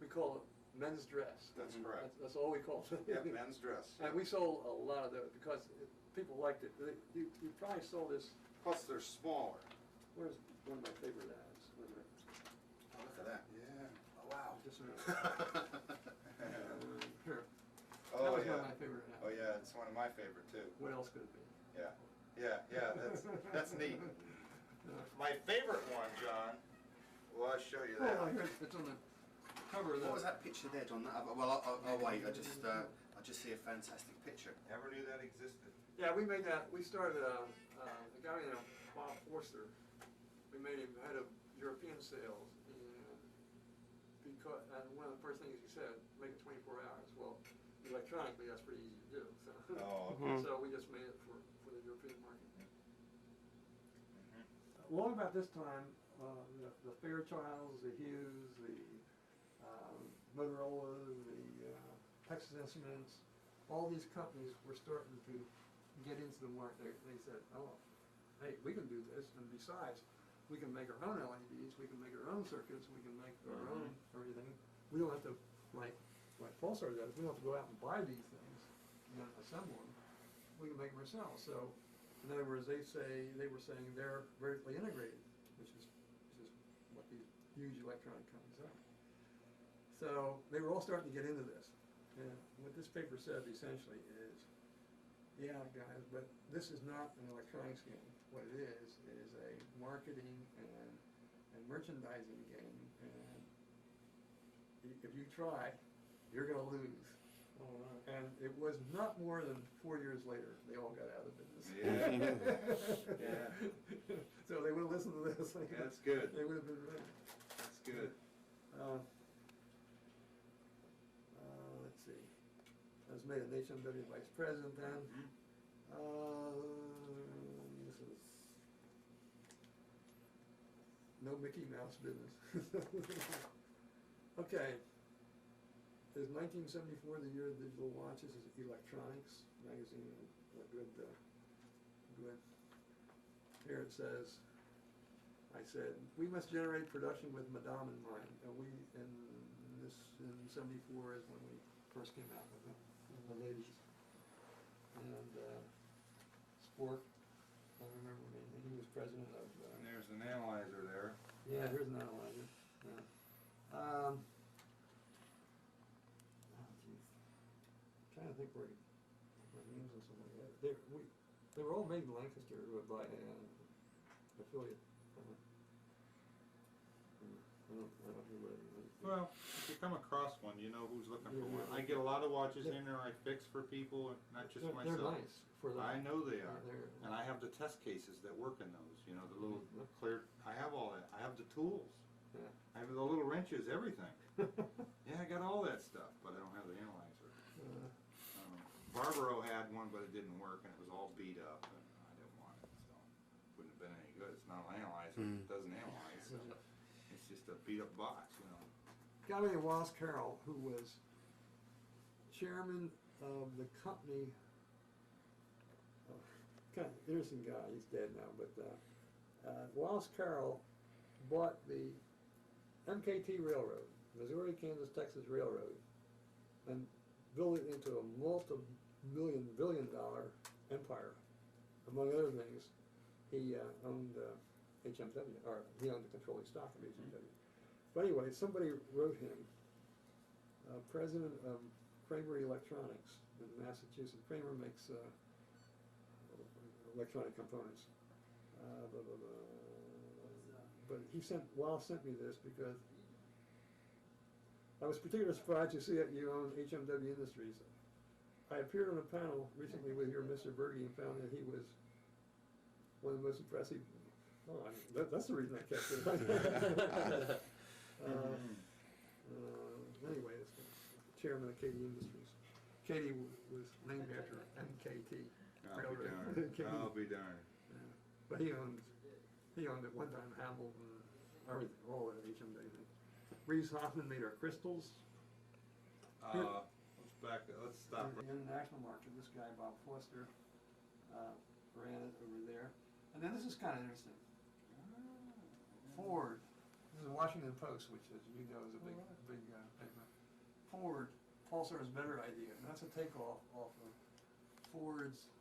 S1: we call it men's dress.
S2: That's correct.
S1: That's all we call it.
S2: Yeah, men's dress.
S1: And we sold a lot of those because people liked it. You probably saw this,
S2: Plus they're smaller.
S1: where's one of my favorite ads? Wait a minute.
S3: Oh, look at that.
S2: Yeah.
S3: Oh, wow.
S1: Just a minute. Here. That
S2: Oh,
S1: was one of
S2: yeah.
S1: my favorite ads.
S2: Oh, yeah, it's one of my favorite too.
S1: What else could it be?
S2: Yeah, that's neat. My favorite one, John, well, I'll show you that.
S1: Oh, here, it's on the cover of
S3: What was
S1: the,
S3: that picture there, John? Well, I'll wait. I just see a fantastic picture.
S2: Never knew that existed.
S1: yeah, we made that, we started, a guy named Bob Forster. We made him head of European sales, and because, and one of the first things he said, make it 24 hours. Well, electronically, that's pretty easy to do, so.
S2: Oh, okay.
S1: So we just made it for the European market.
S2: Mhm.
S1: Long about this time, the Fairchilds, the Hughes, the Motorola, the Texas Instruments, all these companies were starting to get into the market. They said, oh, hey, we can do this, and besides, we can make our own LEDs, we can make our own circuits, we can make our own everything. We don't have to, like Pulsar does, we don't have to go out and buy these things and then assemble them. We can make them ourselves. So, in other words, they were saying they're vertically integrated, which is what these huge electronic companies are. So they were all starting to get into this. And what this paper said essentially is, yeah, guys, but this is not an electronics game. What it is a marketing and merchandising game. And if you try, you're going to lose. And it was not more than 4 years later, they all got out of business.
S2: Yeah. Yeah.
S1: So they would have listened to this.
S2: That's good.
S1: They would have been ready.
S2: That's good.
S1: Let's see. I was made an HMW vice president then. This is no Mickey Mouse business. Okay. Is 1974 the year of digital watches? Is Electronics magazine a good? Here it says. I said we must generate production with Madame in mind, and we in 74 is when we first came out with the ladies and Sport. I remember he was president of.
S2: And there's an analyzer there.
S1: Yeah, here's an analyzer. Yeah. Oh, geez. I'm trying to think where names and something like that. They were all made in Lancaster by affiliate. I don't know what it is.
S2: Well, if you come across one, you know who's looking for one. I get a lot of watches in there I fix for people, not just myself.
S1: They're nice for that.
S2: I know they are.
S1: They're-
S2: And I have the test cases that work in those, you know, the little clear, I have all that. I have the tools.
S1: Yeah.
S2: I have the little wrenches, everything. Yeah, I got all that stuff, but I don't have the analyzer. Barbaro had one, but it didn't work, and it was all beat up, and I didn't want it, so wouldn't have been any good. It's not an analyzer, it doesn't analyze, so it's just a beat up box, you know.
S1: Guy named Wallace Carroll, who was chairman of the company. Kind of interesting guy. He's dead now, but Wallace Carroll bought the MKT Railroad, Missouri, Kansas, Texas Railroad, and built it into a multi-billion-dollar empire. Among other things, he owned HMW, or he owned the controlling stock of HMW. But anyway, somebody wrote him, president of Kramer Electronics in Massachusetts. Kramer makes electronic components. Blah, blah, blah. But Wallace sent me this because I was particularly surprised to see that you own HMW Industries. I appeared on a panel recently with your Mr. Bergey and found that he was one of the most impressive. Oh, that's the reason I kept it. Anyway, chairman of KD Industries. KD was named after MKT.
S2: I'll be darned.
S1: KD.
S2: I'll be darned.
S1: Yeah. But he owned at one time Hamilton, everything, all of HM Daisy. Reeves Hoffman made our crystals.
S2: Let's stop.
S1: In the international market, this guy, Bob Foster, ran it over there. And then this is kind of interesting. Ford, this is the Washington Post, which, as you know, is a big paper. Ford, Pulsar's better idea. And that's a takeoff off of Ford's.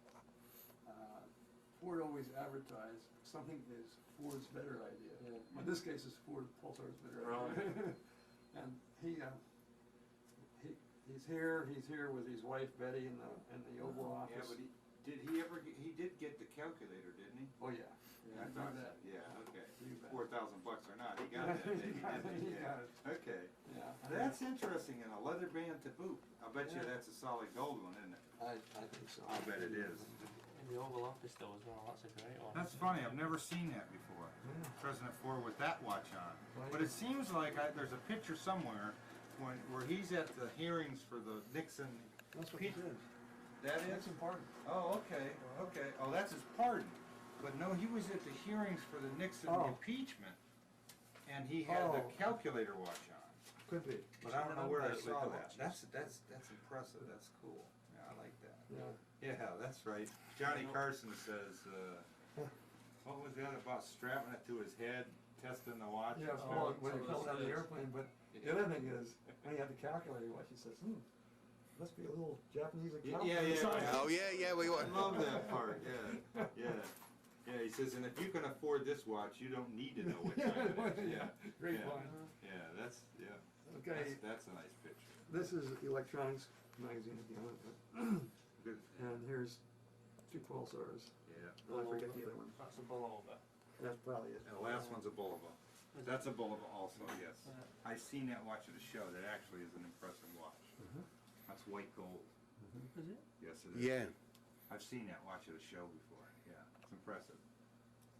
S1: Ford always advertised something is Ford's better idea.
S4: Yeah.
S1: In this case, it's Ford Pulsar's better
S4: Right.
S1: idea. And he's here with his wife Betty in the Oval Office.
S2: Yeah, but he did get the calculator, didn't he?
S1: Oh yeah.
S2: I
S1: You
S2: thought
S1: bet.
S2: so. Yeah, okay.
S1: You bet.
S2: $4,000 or not, he got that, didn't he?
S1: He
S2: Yeah.
S1: got it.
S2: Okay.
S1: Yeah.
S2: That's interesting, and a leather band to boot. I bet you
S1: Yeah.
S2: that's a solid gold one, isn't it?
S1: I think so.
S2: I bet it is.
S4: In the Oval Office though as well, that's a great one.
S2: That's funny, I've never seen that before. President Ford with that watch on. But it seems like there's a picture somewhere where he's at the hearings for the Nixon.
S1: That's what he did.
S2: That is?
S1: That's important.
S2: Oh, okay, okay. Oh, that's his pardon. But no, he was at the hearings for the Nixon
S1: Oh.
S2: impeachment, and he had the
S1: Oh.
S2: calculator watch on.
S1: Could be.
S2: But I don't know where I
S4: Calculator
S2: saw
S4: watches.
S2: that. That's impressive. That's cool. Yeah, I like that.
S1: Yeah.
S2: Yeah, that's right. Johnny Carson says, what was that about strapping it to his head, testing the watch?
S1: Yeah,
S4: Oh,
S1: when he
S4: so
S1: fell
S4: this
S1: down the
S4: is-
S1: airplane, but the other thing is, when he had the calculator watch, he says, must be a little Japanese
S2: Yeah,
S1: account.
S2: yeah.
S3: Oh yeah, we
S2: I
S3: want.
S2: love that part, yeah, yeah. Yeah, he says, and if you can afford this watch, you don't need to know what time it is.
S1: Yeah, great
S2: Yeah.
S1: line.
S2: Yeah.
S1: Okay,
S2: That's a nice picture.
S1: this is electronics magazine again,
S2: Good.
S1: and here's two Pulsars.
S2: Yeah.
S1: I forget the other one.
S4: That's a bullover.
S1: That's probably it.
S2: And the last one's a Bulova. That's a Bulova also, yes.
S4: Yeah.
S2: I've seen that watch at a show. That actually is an impressive watch.
S1: Mhm.
S2: That's white gold.
S4: Is it?
S2: Yes, it is.
S3: Yeah.
S2: I've seen that watch at a show before. Yeah, it's impressive.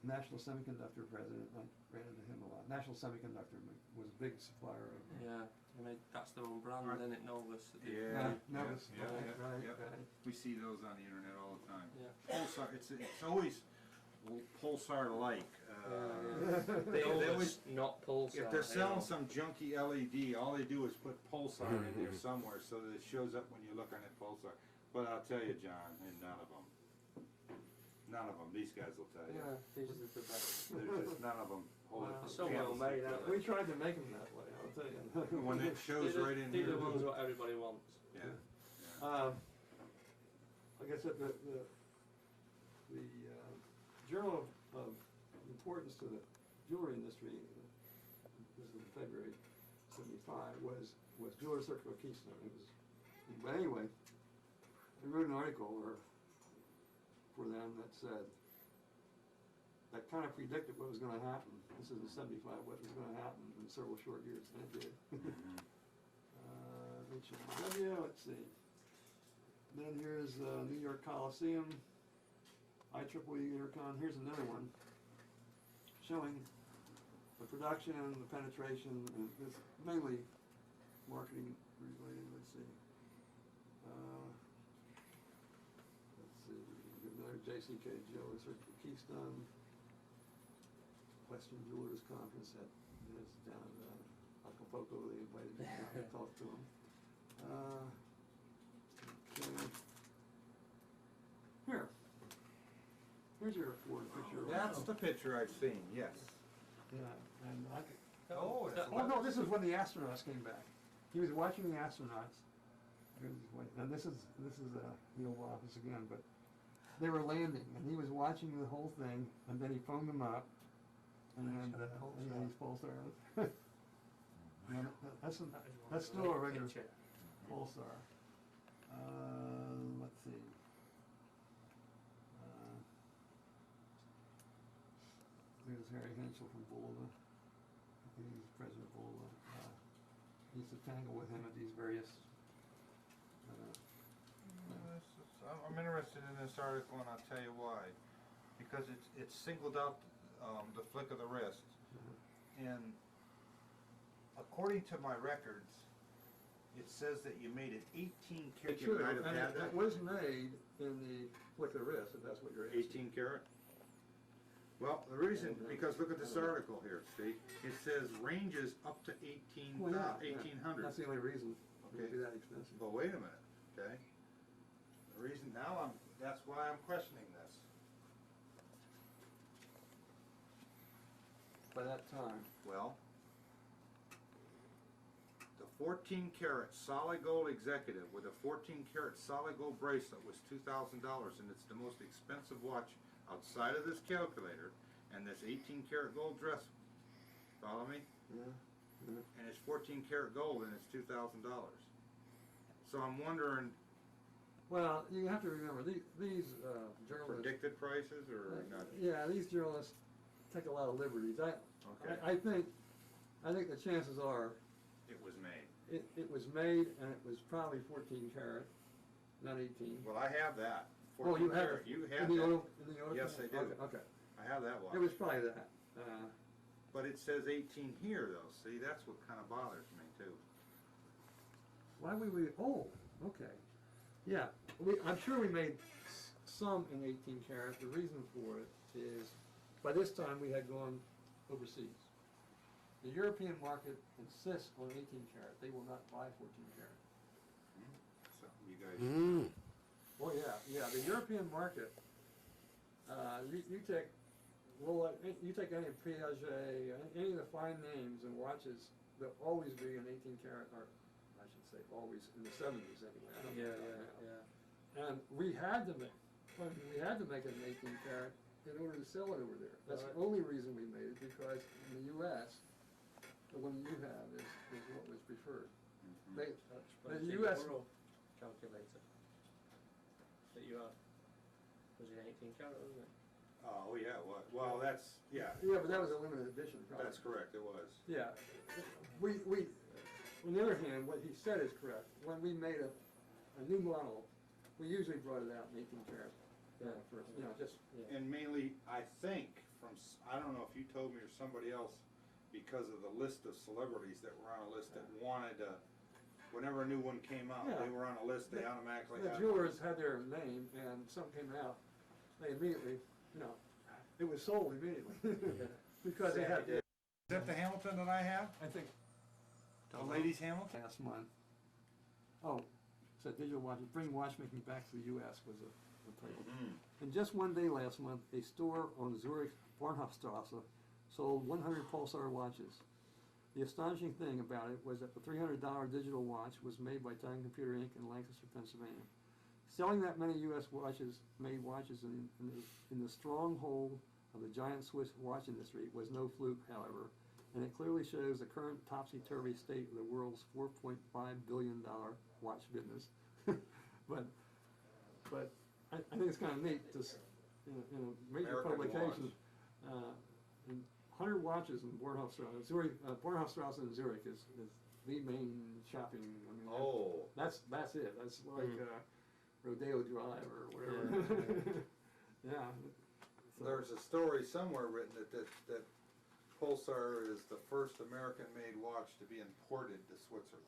S1: National Semiconductor president, I ran into him a lot. National Semiconductor was a big supplier of.
S4: Yeah. I mean, that's their own brand, isn't it? Novus.
S2: Yeah.
S1: Novus,
S2: yeah,
S1: right,
S2: yeah.
S1: right.
S2: We see those on the internet all the time.
S4: Yeah.
S2: Pulsar, it's always Pulsar-like.
S4: They
S2: They
S4: always not Pulsar.
S2: If they're selling
S4: you know.
S2: some junky LED, all they do is put Pulsar in there somewhere so that it shows up when you look on it Pulsar. But I'll tell you, John, and none of them. These guys will tell you.
S4: Yeah, these are the best.
S2: They're just none of them hold it.
S4: They're so well made, aren't
S1: We tried to make them that way, I'll tell you.
S2: When it shows
S4: These are-
S2: right in
S4: these
S2: here.
S4: are the ones what everybody wants.
S2: Yeah.
S1: Like I said, the Journal of Importance to the Jewelry Industry, this is in February '75, was Jeweler Circle of Keystone. It was, but anyway, I wrote an article for them that said, that kind of predicted what was going to happen. This is in '75, what was going to happen in several short years, and it did. HMW, let's see. Then here's New York Coliseum, IEEE Intercon. Here's another one showing the production, the penetration, and it's mainly marketing related. Let's see. Another JCK Jewelers Keystone. Western Jewelers Conference is down at Acapulco. They invited me down to talk to them. Okay. Here's your Ford picture.
S2: That's the picture I've seen, yes.
S1: Yeah, and
S2: Oh, that's
S1: oh no, this is when the astronauts came back. He was watching the astronauts. And this is the Oval Office again, but they were landing, and he was watching the whole thing, and then he phoned them up, and then he's Pulsar. That's still a regular Pulsar. Let's see. There's Harry Henschel from Bulova. He's President Bulova. He used to tangle with him at these various.
S2: I'm interested in this article, and I'll tell you why. Because it's singled out the flick of the wrist, and according to my records, it says that you made an 18 karat.
S1: True,
S2: You might have
S1: and
S2: had
S1: it
S2: that.
S1: was made in the flick of the wrist, if that's what you're asking.
S2: 18 karat? Well, the reason, because look at this article here, see? It says ranges up to 18,
S1: Well, yeah,
S2: 1800.
S1: That's the only reason it would be that expensive.
S2: But wait a minute, okay? The reason now that's why I'm questioning this.
S1: By that time.
S2: Well, the 14 karat solid gold executive with a 14 karat solid gold bracelet was $2,000, and it's the most expensive watch outside of this calculator and this 18 karat gold dress. Follow me?
S1: Yeah.
S2: And it's 14 karat gold and it's $2,000. So I'm wondering,
S1: Well, you have to remember, these journalists...
S2: predicted prices or not?
S1: Yeah, these journalists take a lot of liberties.
S2: Okay.
S1: I think the chances are
S2: It was made.
S1: it was made and it was probably 14 karat, not 18.
S2: Well, I have that.
S1: Oh,
S2: 14
S1: you have
S2: karat.
S1: it?
S2: You
S1: In
S2: have
S1: the
S2: that.
S1: oil- in the oil
S2: Yes,
S1: can?
S2: I do.
S1: Okay.
S2: I have that watch.
S1: It was probably that.
S2: But it says 18 here though. See, that's what kind of bothers me too.
S1: Why would we? Oh, okay. Yeah, I'm sure we made some in 18 karat. The reason for it is, by this time we had gone overseas. The European market insists on 18 karat. They will not buy 14 karat.
S2: So you guys.
S1: Oh yeah. The European market. You take, well, you take any Piaget, any of the fine names and watches. They'll always be an 18 karat, or I should say, always in the 70s anyway. I don't know about now. And we had to make it an 18 karat in order to sell it over there. That's the only reason we made it, because in the U.S., the one you have is what was preferred. They, the U.S.
S4: calculator that you have was in 18 karat, wasn't it?
S2: Oh yeah. Well, that's yeah.
S1: Yeah, but that was a limited edition product.
S2: That's correct. It was.
S1: Yeah. We, on the other hand, what he said is correct. When we made a new model, we usually brought it out in 18 karat. For, just.
S2: And mainly, I think I don't know if you told me or somebody else, because of the list of celebrities that were on a list that wanted to, whenever a new one came out,
S1: Yeah.
S2: they were on a list, they automatically
S1: The
S2: had
S1: jewelers had their name, and some came out, they immediately, it was sold immediately. Because they had,
S2: Is that the Hamilton that I have?
S1: I think,
S2: The ladies Hamilton?
S1: last month. Oh, so digital watches, bring watchmaking back to the U.S. was a title. And just one day last month, a store on Zurich Bornhofstrasse sold 100 Pulsar watches. The astonishing thing about it was that the $300 digital watch was made by Time Computer Inc. in Lancaster, Pennsylvania. Selling that many U.S. made watches in the stronghold of the giant Swiss watch industry was no fluke, however, and it clearly shows the current topsy-turvy state of the world's $4.5 billion watch business. but I think it's kind of neat to, in a major
S2: American
S1: publication, 100 watches in Bornhofstrasse. Bornhofstrasse in Zurich is the main shopping. I mean,
S2: Oh.
S1: that's it. That's like Rodeo Drive or whatever. Yeah. So,
S2: There's a story somewhere written that Pulsar is the first American-made watch to be imported to Switzerland.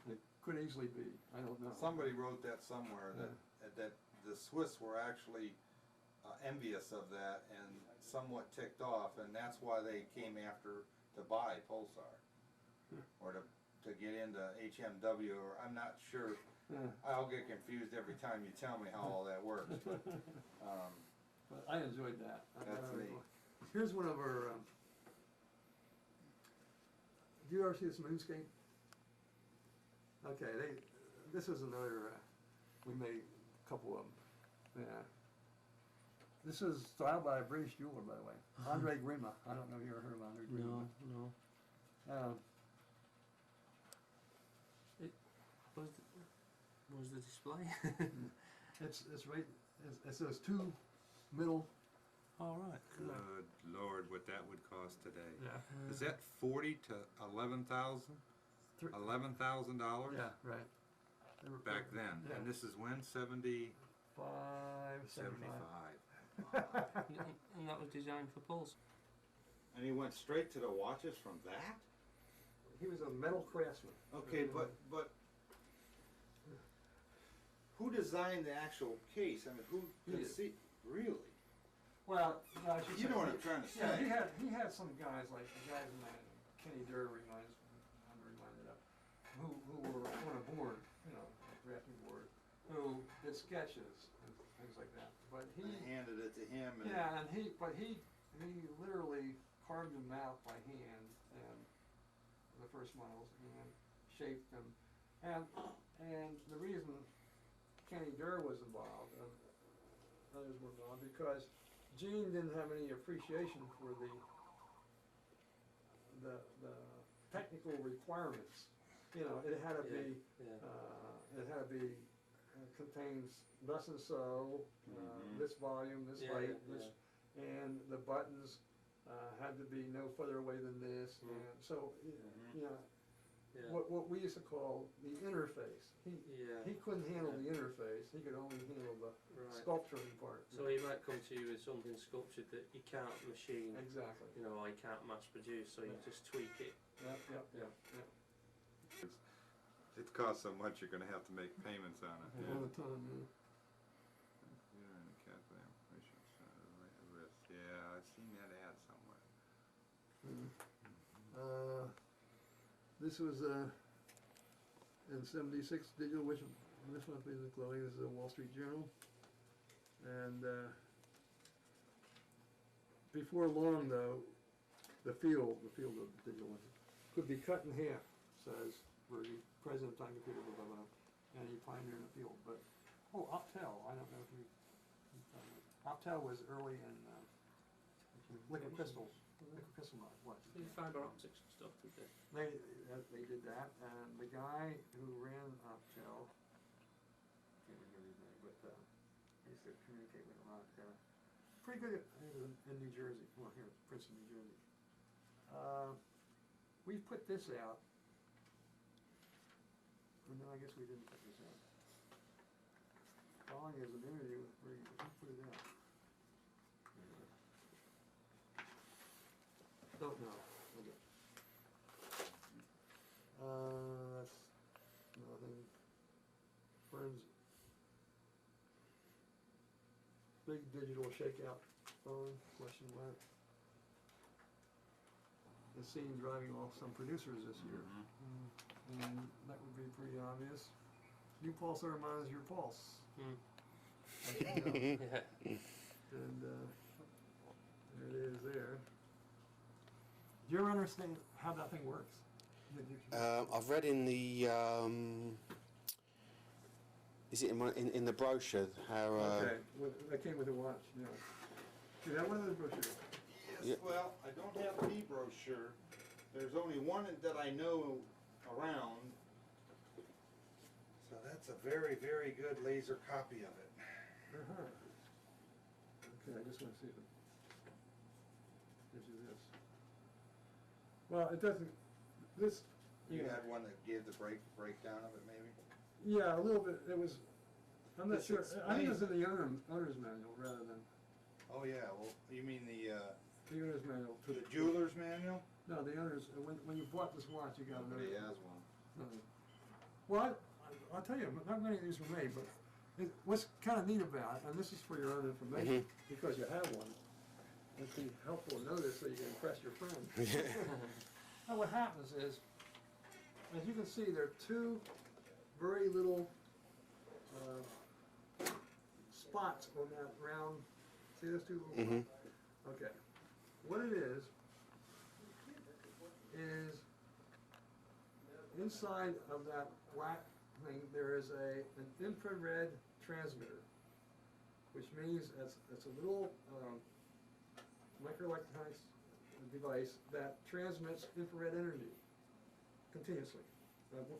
S1: it could easily be. I don't know.
S2: Somebody wrote that somewhere, that the Swiss were actually envious of that and somewhat ticked off, and that's why they came after to buy Pulsar, or to get into HMW, or I'm not sure. I'll get confused every time you tell me how all that works, but
S1: But I enjoyed that.
S2: That's neat.
S1: Here's one of our. Do you ever see this moonscape? Okay, this is another. We made a couple of them. Yeah. This is styled by a British jeweler, by the way, Andre Grima. I don't know if you ever heard of Andre Grima.
S4: No. What was the display?
S1: It's right. It's those two middle.
S4: All right.
S2: good Lord, what that would cost today.
S1: Yeah.
S2: Is that 40 to 11,000? $11,000
S1: Yeah. Right.
S2: back then,
S1: Yeah.
S2: and this is when 75.
S1: 75.
S4: And that was designed for Pulse.
S2: And he went straight to the watches from that.
S1: He was a metal craftsman.
S2: Okay, but who designed the actual case? I mean, who
S1: He
S2: could
S1: did.
S2: see, really?
S1: Well, no, I should
S2: You
S1: say-
S2: know what I'm trying to
S1: Yeah,
S2: say.
S1: he had some guys like the guys in that Kenny Durr I'm reminded of, who were on a board, you know, a drafting board, who did sketches and things like that. But he,
S2: And handed it to him and.
S1: yeah, and he literally carved them out by hand, and the first models, and shaped them, and the reason Kenny Durr was involved, and others were involved, because Gene didn't have any appreciation for the technical requirements. You know, it had to be, it had to be, contains thus and so,
S2: Mhm.
S1: this volume, this
S4: Yeah,
S1: height,
S4: yeah,
S1: this, and the buttons had to be no further away than this,
S4: Mm.
S1: and so,
S2: Mhm.
S1: you know,
S4: Yeah.
S1: what we used to call the interface.
S4: Yeah.
S1: He couldn't handle the interface, he could only handle the
S4: Right.
S1: sculpturing part.
S4: So he might come to you with something sculptured that you can't machine,
S1: Exactly.
S4: you know, or you can't mass produce, so you
S1: Yeah.
S4: just tweak it.
S1: Yep.
S2: It costs so much, you're gonna have to make payments on it.
S1: All the time, yeah.
S2: Computer and the calculator operation risk. Yeah, I've seen that ad somewhere.
S1: This was in '76, digital wish monthly and clothing. This is a Wall Street Journal, and before long, though, the field of digital wish could be cut in half, says Bergey, president of Time Computer, blah, blah, blah, and he pioneered in the field. But Optel, I don't know if you. Optel was early in liquid crystals. Liquid crystal what?
S4: These fiber optics and stuff, did they?
S1: They did that, and the guy who ran Optel, can't remember his name, but he used to communicate with him out there. Pretty good in New Jersey. Well, here, Princeton, New Jersey. We put this out. No, I guess we didn't put this out. Following is an interview with Bergey, but who put it out? Don't know. Okay. That's nothing. Friends. Big digital shakeout phone, question mark. Is seen driving off some producers this year. And that would be pretty obvious. New Pulsar mine is your pulse. As you know.
S4: Yeah.
S1: And there it is there. Do you ever understand how that thing works? Did you-
S3: I've read in the is it in the brochure how
S1: Okay, that came with a watch, yeah. Do you have one of those brochures?
S2: Yes,
S3: Yeah.
S2: well, I don't have the brochure. There's only one that I know around. So that's a very, very good laser copy of it.
S1: Uh-huh. Okay, I just want to see if it gives you this. Well, it doesn't, this,
S2: You
S1: yeah,
S2: had one that gave the breakdown of it, maybe?
S1: yeah, a little bit, it was, I'm not
S2: This
S1: sure, I think it was in
S2: explains
S1: the owner's manual rather than
S2: Oh, yeah, well, you mean the
S1: owner's manual. To
S2: jeweler's manual?
S1: No, the owner's, when you bought this watch, you got an
S2: Nobody
S1: owner's.
S2: has one.
S1: No. Well, I'll tell you, not many of these were made, but what's kind of neat about it, and this is for your own information, because you have one, it'd be helpful to know this so you can impress your friends. Now what happens is, as you can see, there are two very little spots on that round, see those two little spots? Okay. What it is inside of that black thing, there is an infrared transmitter, which means it's a little microelectronics device that transmits infrared energy continuously,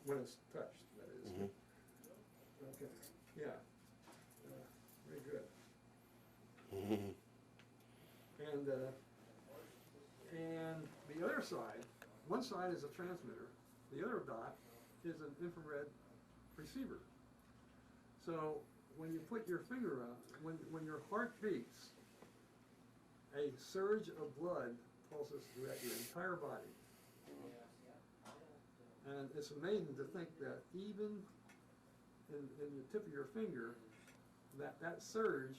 S1: when it's touched, that is. Okay, yeah, very good. And the other side, one side is a transmitter, the other dot is an infrared receiver. So when you put your finger out, when your heart beats, a surge of blood pulses throughout your entire body. And it's amazing to think that even in the tip of your finger, that surge,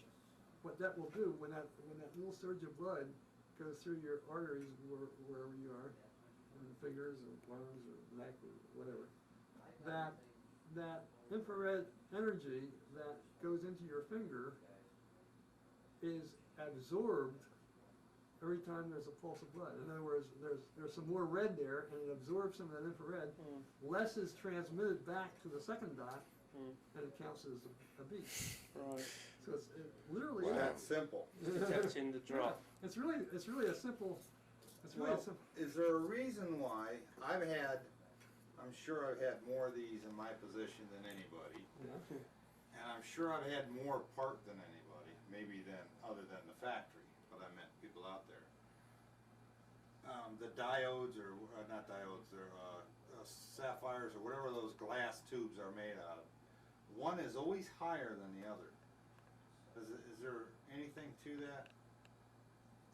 S1: what that will do when that little surge of blood goes through your arteries wherever you are, in the fingers or lungs or neck or whatever, that infrared energy that goes into your finger is absorbed every time there's a pulse of blood. In other words, there's some more red there, and it absorbs some of that infrared. Less is transmitted back to the second dot, and it counts as a beat.
S4: Right.
S1: So it literally
S2: Well,
S1: is.
S2: that's simple.
S4: Detecting the drop.
S1: Yeah, it's really a simple. It's really
S2: Well,
S1: a simple.
S2: is there a reason why I'm sure I've had more of these in my position than anybody,
S1: Yeah.
S2: and I'm sure I've had more part than anybody, maybe other than the factory, but I meant people out there. The diodes, or not diodes, they're sapphires, or whatever those glass tubes are made out of. One is always higher than the other. Is there anything to that?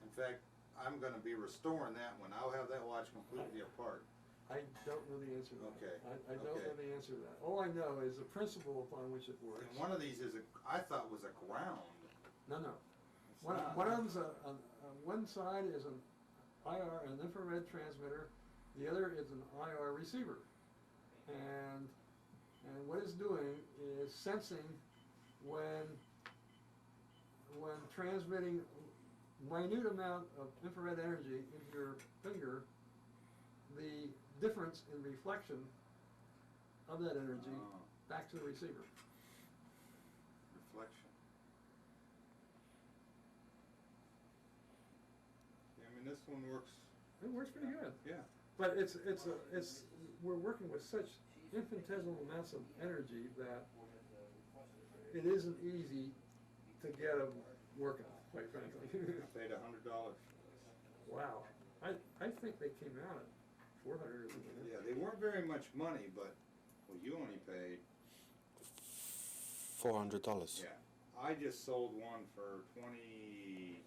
S2: In fact, I'm going to be restoring that one. I'll have that watch completely apart.
S1: I don't know the answer to that.
S2: Okay.
S1: I don't know the answer to that. All I know is the principle upon which it works.
S2: And one of these I thought was a ground.
S1: No.
S2: It's
S1: One
S2: not.
S1: of them's one side is an IR, an infrared transmitter. The other is an IR receiver. And what it's doing is sensing when transmitting minute amount of infrared energy into your finger, the difference in reflection of that energy
S2: Oh,
S1: back to the receiver.
S2: reflection. I mean, this one works.
S1: It works pretty good.
S2: Yeah.
S1: But we're working with such infinitesimal amounts of energy that it isn't easy to get them working, quite frankly.
S2: I paid $100.
S1: Wow. I think they came out at 400 or something.
S2: Yeah, they weren't very much money, but you only paid.
S3: $400.
S2: Yeah. I just sold one for 20.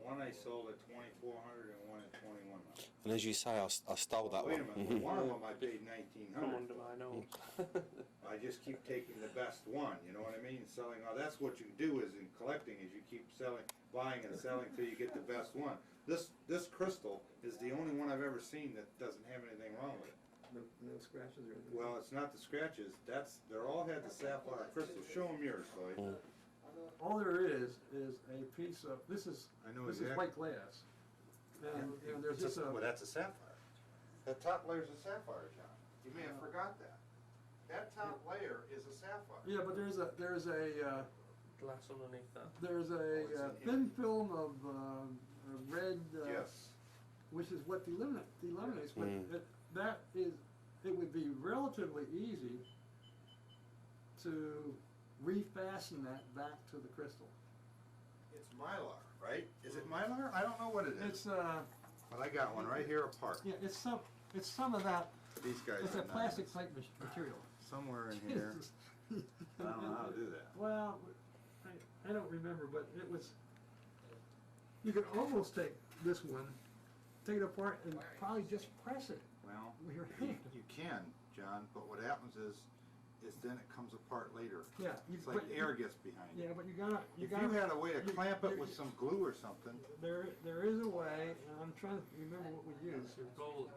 S2: One I sold at 2,400 and one at 2,100.
S3: And as you say, I stole that
S2: Wait
S3: one.
S2: a minute. One of them I paid
S4: Come
S2: 1,900.
S4: under my nose.
S2: I just keep taking the best one, you know what I mean? Selling, that's what you do is in collecting, is you keep selling, buying and selling till you get the best one. This crystal is the only one I've ever seen that doesn't have anything wrong with it.
S1: No scratches or anything.
S2: Well, it's not the scratches, they're all had the sapphire crystal. Show them yours, Lloyd.
S1: All there is a piece of, this is
S2: I know
S1: white glass. And there's just a,
S2: Well, that's a sapphire. The top layer's a sapphire, John. You may have forgot that. That top layer is a sapphire.
S1: yeah, but there's a
S4: Glass underneath that.
S1: there's
S2: it's
S1: a
S2: an
S1: thin film of red,
S2: Yes.
S1: which is what delaminates. But it would be relatively easy to refasten that back to the crystal.
S2: It's mylar, right? Is it mylar? I don't know what it is.
S1: It's
S2: But I got one right here apart.
S1: yeah, it's some of that.
S2: These guys
S1: It's
S2: are
S1: a
S2: not-
S1: plastic type material.
S2: Somewhere in here. I don't know how to do that.
S1: Well, I don't remember, but it was. You could almost take this one, take it apart, and probably just press it
S2: Well,
S1: with your hand.
S2: you can, John, but what happens is then it comes apart later.
S1: Yeah,
S2: It's like air gets behind it.
S1: Yeah, but you gotta.
S2: If you had a way to clamp it with some glue or something,
S1: There is a way, and I'm trying to remember what we used.
S4: Roll,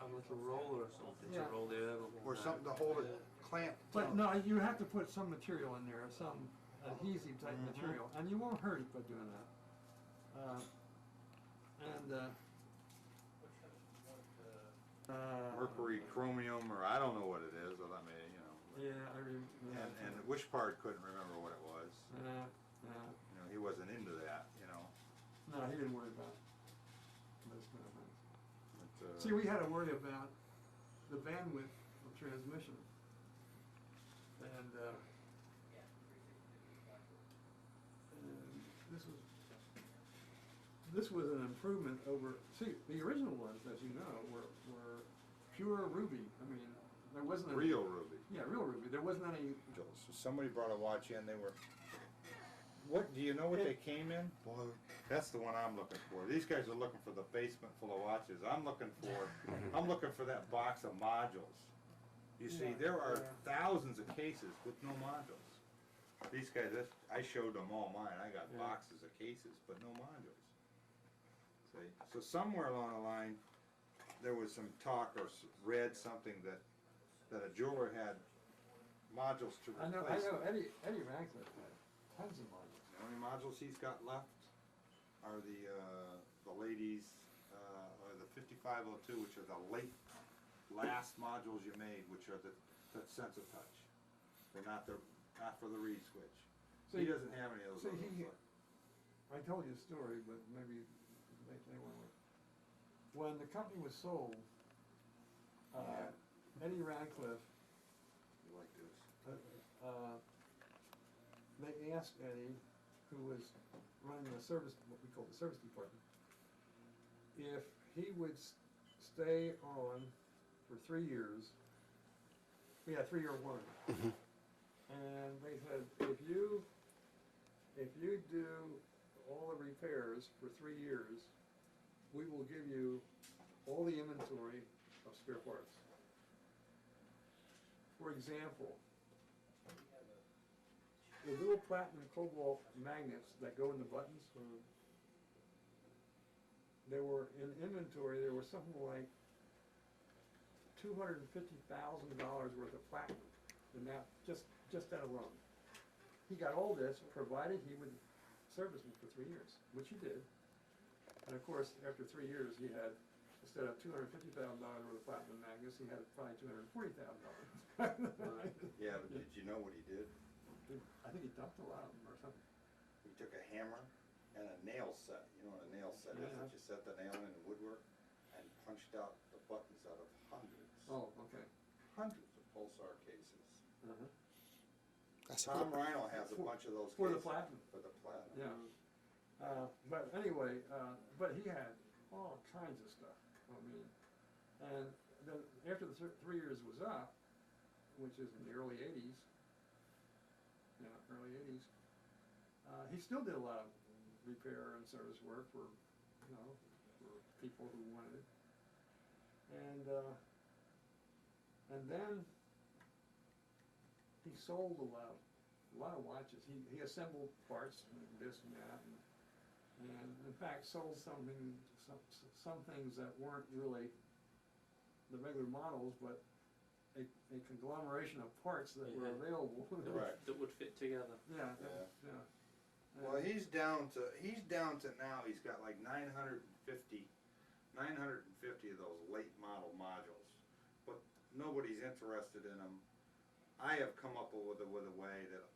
S4: a little roller or something
S1: Yeah.
S4: to roll the air along.
S2: or something to hold it clamped
S1: But
S2: down.
S1: no, you have to put some material in there, some adhesive type
S2: Mhm.
S1: material, and you won't hurt it by doing that.
S2: Mercury, chromium, or I don't know what it is. Well, I mean,
S1: Yeah, I remember.
S2: and Wishpard couldn't remember what it was.
S1: Yeah.
S2: He wasn't into that,
S1: No, he didn't worry about those kind of things.
S2: But,
S1: See, we had to worry about the bandwidth of transmission. And this was an improvement over, see, the original ones, as you know, were pure ruby. I mean, there wasn't any.
S2: real ruby.
S1: Yeah, real ruby. There wasn't any.
S2: So somebody brought a watch in. They were. What do you know? What they came in? Boy, that's the one I'm looking for. These guys are looking for the basement full of watches. I'm looking for that box of modules. You see,
S1: Yeah,
S2: there are
S1: yeah.
S2: thousands of cases with no modules. These guys, I showed them all mine, I got
S1: Yeah.
S2: boxes of cases, but no modules. See, so somewhere along the line, there was some talk or read something that a jeweler had modules to
S1: I know
S2: replace.
S1: Eddie Radcliffe had tons of modules.
S2: The only modules he's got left are the ladies, or the 5502, which are the last modules you made, which are the sensor touch. They're not for the reed switch. He doesn't have any of those.
S1: I told you a story, but maybe they weren't. When the company was sold, Eddie Radcliffe,
S2: You like this?
S1: they asked Eddie, who was running the service, what we call the service department, if he would stay on for 3 years. We had a 3-year warranty. And they said, if you do all the repairs for 3 years, we will give you all the inventory of spare parts. For example, the little platinum cobalt magnets that go in the buttons, there were in inventory, there was something like $250,000 worth of platinum, and that just that alone. He got all this, provided he would service me for 3 years, which he did. And of course, after 3 years, he had, instead of $250,000 worth of platinum magnets, he had probably $240,000.
S2: Yeah, but did you know what he did?
S1: I think he dumped a lot of them or something.
S2: He took a hammer and a nail set. You know what a nail set is?
S1: Yeah.
S2: That you set the nail in the woodwork, and punched out the buttons out of hundreds.
S1: Oh, okay.
S2: Hundreds of Pulsar cases.
S1: Uh-huh.
S3: That's
S2: Tom Rhino has a bunch of those
S1: For the
S2: cases.
S1: platinum.
S2: For the platinum.
S1: Yeah. But anyway, but he had all kinds of stuff. I mean, and then after the 3 years was up, which is in the early '80s, he still did a lot of repair and service work for people who wanted it. And then he sold a lot of watches. He assembled parts and this and that, and in fact sold some things that weren't really the regular models, but a conglomeration of parts that were available.
S2: Right.
S4: That would fit together.
S1: Yeah.
S2: Well, he's down to now. He's got like 950 of those late model modules, but nobody's interested in them. I have come up with a way that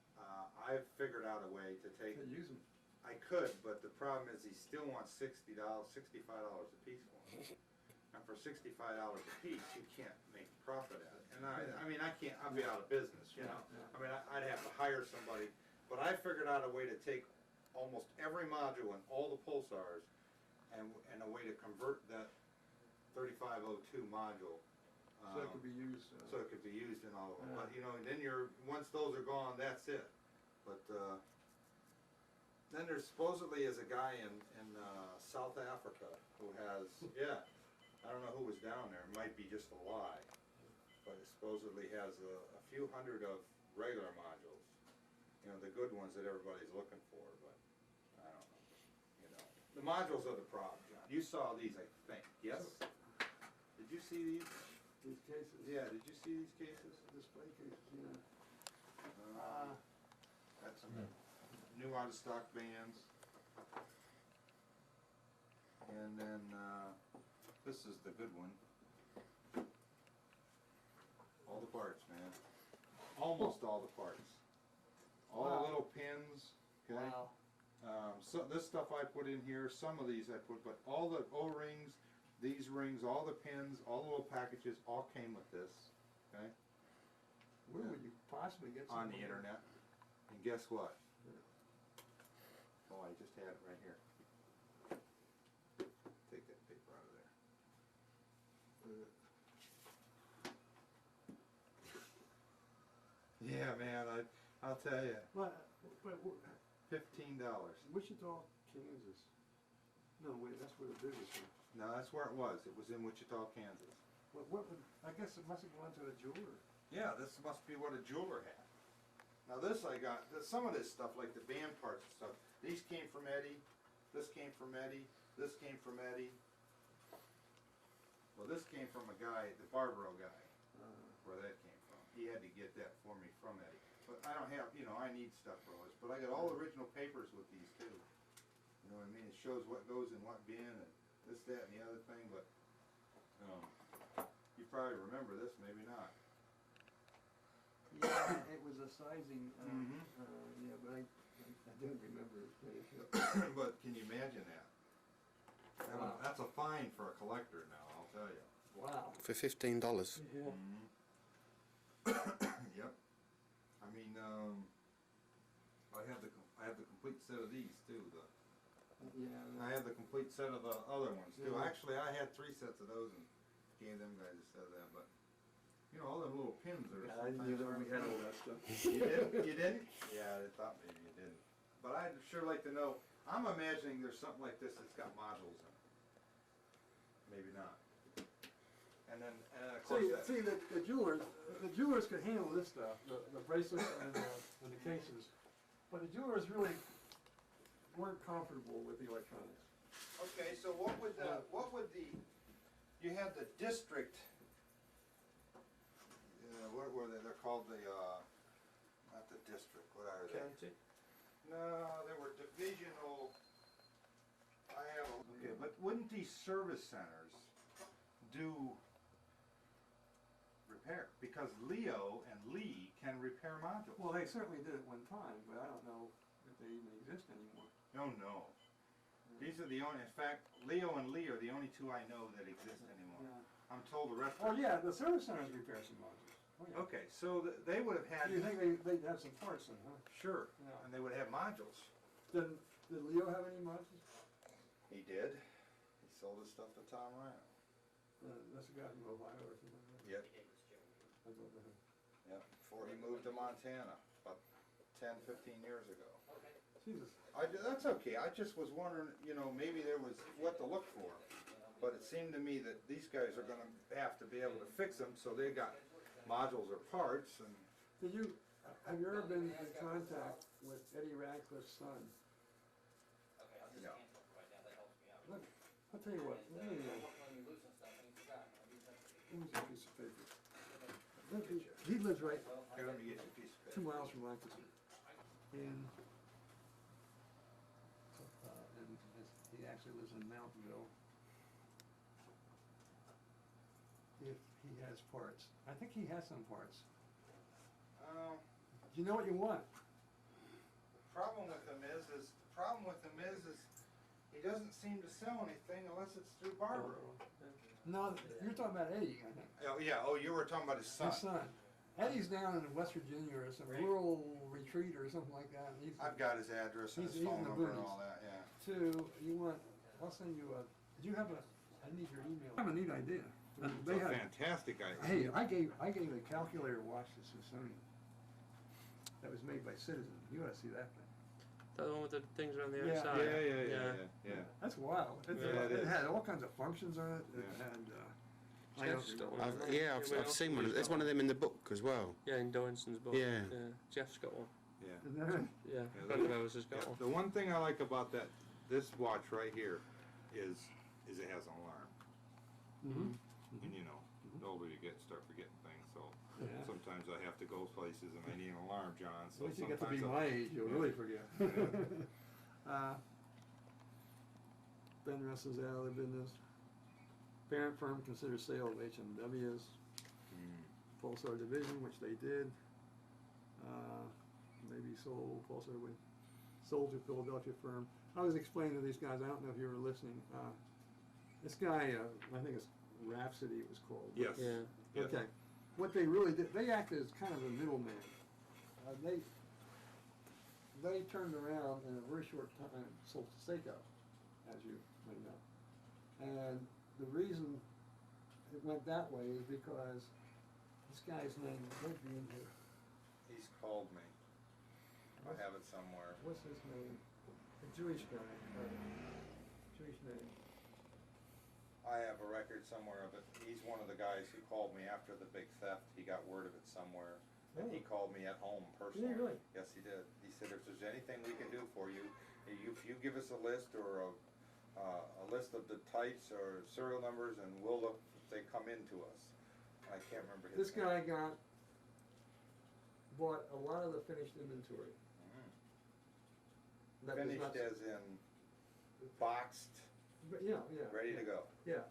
S2: I've figured out a way to take.
S1: To use them.
S2: I could, but the problem is he still wants $65 a piece for them. And for $65 a piece, you can't make profit at it. And I mean, I can't. I'll be out of business. You know.
S1: Yeah.
S2: I mean, I'd have to hire somebody. But I figured out a way to take almost every module and all the Pulsars, and a way to convert that 3502 module.
S1: So it could be used.
S2: So it could be used in all of them.
S1: Yeah.
S2: But then once those are gone, that's it. But then there supposedly is a guy in South Africa who has, I don't know who was down there. It might be just a lie, but it supposedly has a few hundred of regular modules. You know, the good ones that everybody's looking for, but I don't know. You know, the modules are the problem, John. You saw these, I think. Yes. Did you see these?
S1: These cases.
S2: Yeah. Did you see these cases?
S1: Display cases. Yeah.
S2: That's some new out of stock bands. And then this is the good one. All the parts, man. Almost all the parts. All the little pins. Okay.
S1: Wow.
S2: So this stuff I put in here. Some of these I put, but all the O-rings, these rings, all the pins, all the little packages, all came with this. Okay.
S1: Where would you possibly get some
S2: On the internet. And guess what? Oh, I just had it right here. Take that paper out of there. Yeah, man, I'll tell you.
S1: But
S2: $15.
S1: Wichita, Kansas. No, wait, that's where the business was.
S2: No, that's where it was. It was in Wichita, Kansas.
S1: What would, I guess it must have gone to a jeweler.
S2: Yeah, this must be what a jeweler had. Now this I got, some of this stuff, like the band parts and stuff, these came from Eddie, this came from Eddie, this came from Eddie. Well, this came from a guy, the Barbaro guy, where that came from. He had to get that for me from Eddie. But I don't have, you know, I need stuff for all this, but I got all the original papers with these too. You know what I mean? It shows what goes in what bin and this, that, and the other thing, but, you probably remember this, maybe not.
S1: Yeah, it was a sizing,
S2: Mhm.
S1: yeah, but I don't remember it.
S2: But can you imagine that?
S1: Wow.
S2: That's a fine for a collector now, I'll tell you.
S1: Wow.
S3: For $15.
S1: Yeah.
S2: Yep. I mean, I have the complete set of these too.
S1: Yeah.
S2: I have the complete set of the other ones too.
S1: Yeah.
S2: Actually, I had 3 sets of those and gave them guys a set of that. But you know, all them little pins are.
S1: I knew that we had all that stuff.
S2: You didn't? You didn't? Yeah, I thought maybe you didn't. But I'd sure like to know. I'm imagining there's something like this that's got modules in it. Maybe not. And then, of course,
S1: See, the jewelers could handle this stuff, the bracelets and the cases, but the jewelers really weren't comfortable with the electronics.
S2: okay, so what would the, you had the district, what were they, they're called the, not the district, what are they?
S4: County?
S2: No, they were divisional, okay, but wouldn't these service centers do repair? Because Leo and Lee can repair modules.
S1: Well, they certainly did at one time, but I don't know if they even exist anymore.
S2: Oh, no. These are the only, in fact, Leo and Lee are the only two I know that exist anymore.
S1: Yeah.
S2: I'm told the rest
S1: Oh,
S2: are.
S1: yeah, the service centers repair some modules. Oh, yeah.
S2: Okay, so they would have had.
S1: You think they'd have some parts then, huh?
S2: Sure,
S1: Yeah.
S2: and they would have modules.
S1: Did Leo have any modules?
S2: He did. He sold his stuff to Tom Ryan.
S1: That's a guy from Ohio or something like that.
S2: Yep.
S1: I don't know.
S2: Yep, before he moved to Montana, about 10, 15 years ago.
S1: Jesus.
S2: That's okay, I just was wondering, you know, maybe there was what to look for. But it seemed to me that these guys are gonna have to be able to fix them, so they got modules or parts and.
S1: Have you ever been in contact with Eddie Radcliffe's son?
S2: No.
S1: Look, I'll tell you what, let me see a piece of paper. He lives right
S2: Here, let me get you a piece of
S1: 2
S2: paper.
S1: miles from Lancaster. And he actually lives in Mountainville. If he has parts. I think he has some parts. Do you know what you want?
S2: The problem with him is he doesn't seem to sell anything unless it's through Barbaro.
S1: No, you're talking about Eddie, I think.
S2: Oh, yeah, oh, you were talking about his son.
S1: His son. Eddie's down in West Virginia or some rural retreat or something like that. And
S2: I've got his address and his
S1: He's
S2: phone
S1: in the
S2: number and
S1: boonies.
S2: all that, yeah.
S1: I'll send you do you have I need your email. I have a neat idea.
S2: It's a fantastic idea.
S1: Hey, I gave a calculator watch to Smithsonian. That was made by Citizen. You ought to see that thing.
S4: The one with the things around the
S1: Yeah.
S4: outside.
S2: Yeah.
S1: That's wild.
S2: Yeah, it
S1: It
S2: is.
S1: had all kinds of functions on it. It
S2: Yeah.
S1: had,
S4: Jeff's got one.
S3: I've seen one. There's one of them in the book as well.
S4: Yeah, in Doyenson's book.
S3: Yeah.
S4: Jeff's got one.
S2: Yeah.
S1: Isn't that right?
S4: Yeah,
S2: Yeah,
S4: friend of ours has got one.
S2: The one thing I like about this watch right here is it has an alarm.
S1: Mm-hmm.
S2: And you know, the older you get, start forgetting things, so
S1: Yeah.
S2: sometimes I have to go places and I need an alarm, John, so
S1: Once you get to be
S2: sometimes
S1: my age, you'll
S2: Yeah.
S1: really forget. Ben Russ is out of the business. Parent firm considers sale of HMW's Pulsar division, which they did. Maybe sold to Philadelphia firm. I was explaining to these guys, I don't know if you were listening. This guy, I think it's Rhapsody it was called.
S2: Yes.
S4: Yeah.
S2: Yes.
S1: Okay. What they really did, they acted as kind of a middleman. They turned around in a very short time, sold to Seiko, as you may know. And the reason it went that way is because this guy's name might be in here.
S2: He's called me. I have it somewhere.
S1: What's his name? A Jewish guy. Jewish name.
S2: I have a record somewhere of it. He's one of the guys who called me after the big theft. He got word of it somewhere. And he called me at home personally.
S1: Yeah, really?
S2: Yes, he did. He said, if there's anything we can do for you, if you give us a list or a list of the types or serial numbers, and we'll look if they come into us. I can't remember his
S1: This
S2: name.
S1: guy bought a lot of the finished inventory. That was
S2: Finished
S1: not-
S2: as in boxed,
S1: But yeah, yeah.
S2: ready
S1: yeah.
S2: to go.
S1: Yeah.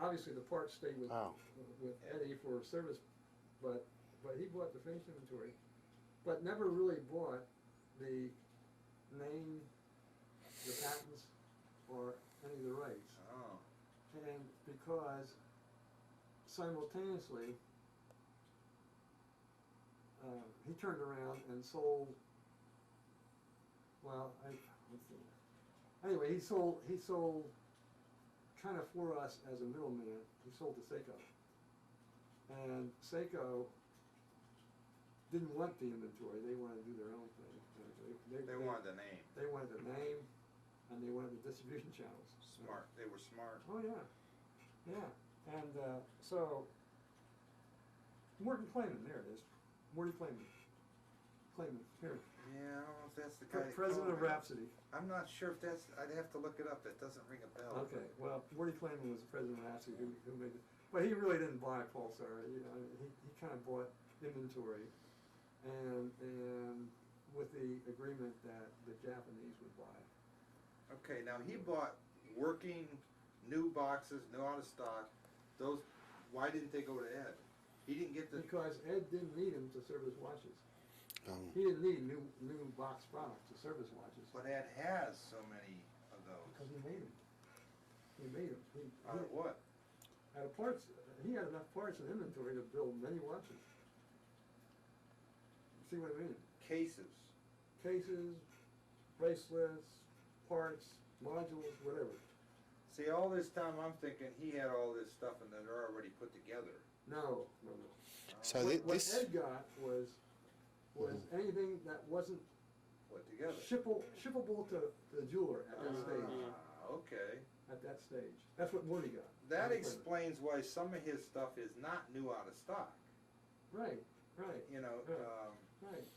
S1: Obviously, the parts stayed with
S5: Oh.
S1: with Eddie for service, but he bought the finished inventory, but never really bought the name, the patents, or any of the rights.
S2: Oh.
S1: And because simultaneously, he turned around and sold. Well, let's see. Anyway, he sold kind of for us as a middleman. He sold to Seiko, and Seiko didn't want the inventory. They wanted to do their own thing.
S2: They wanted the name.
S1: They wanted the name, and they wanted the distribution channels.
S2: Smart. They were smart.
S1: Oh yeah, yeah. And so Morton Clayman, there it is. Morty Clayman. Here.
S2: Yeah, I don't know if that's the guy. that
S1: President of
S2: called me.
S1: Rhapsody.
S2: I'm not sure if that's. I'd have to look it up. That doesn't ring a bell.
S1: Okay, well, Morty Clayman was the president of Rhapsody who made it. But he really didn't buy Pulsar. You know, he kind of bought inventory, and with the agreement that the Japanese would buy.
S2: Okay, now he bought working new boxes, new out of stock. Those. Why didn't they go to Ed? He didn't get the.
S1: Because Ed didn't need him to service watches.
S5: Oh.
S1: He didn't need new box products to service watches.
S2: But Ed has so many of those.
S1: Because he made them. He made them.
S2: Out of what?
S1: Out of parts. He had enough parts and inventory to build many watches. See what I mean?
S2: Cases.
S1: Cases, bracelets, parts, modules, whatever.
S2: See, all this time I'm thinking he had all this stuff and they're already put together.
S1: No.
S5: So
S1: What
S5: this.
S1: Ed got was anything that wasn't
S2: Put together.
S1: shippable to the jeweler at that stage.
S2: Okay.
S1: At that stage. That's what Morty got.
S2: That
S1: Morty
S2: explains why some of his stuff is not new out of stock.
S1: Clayman. Right.
S2: You know,
S1: Right.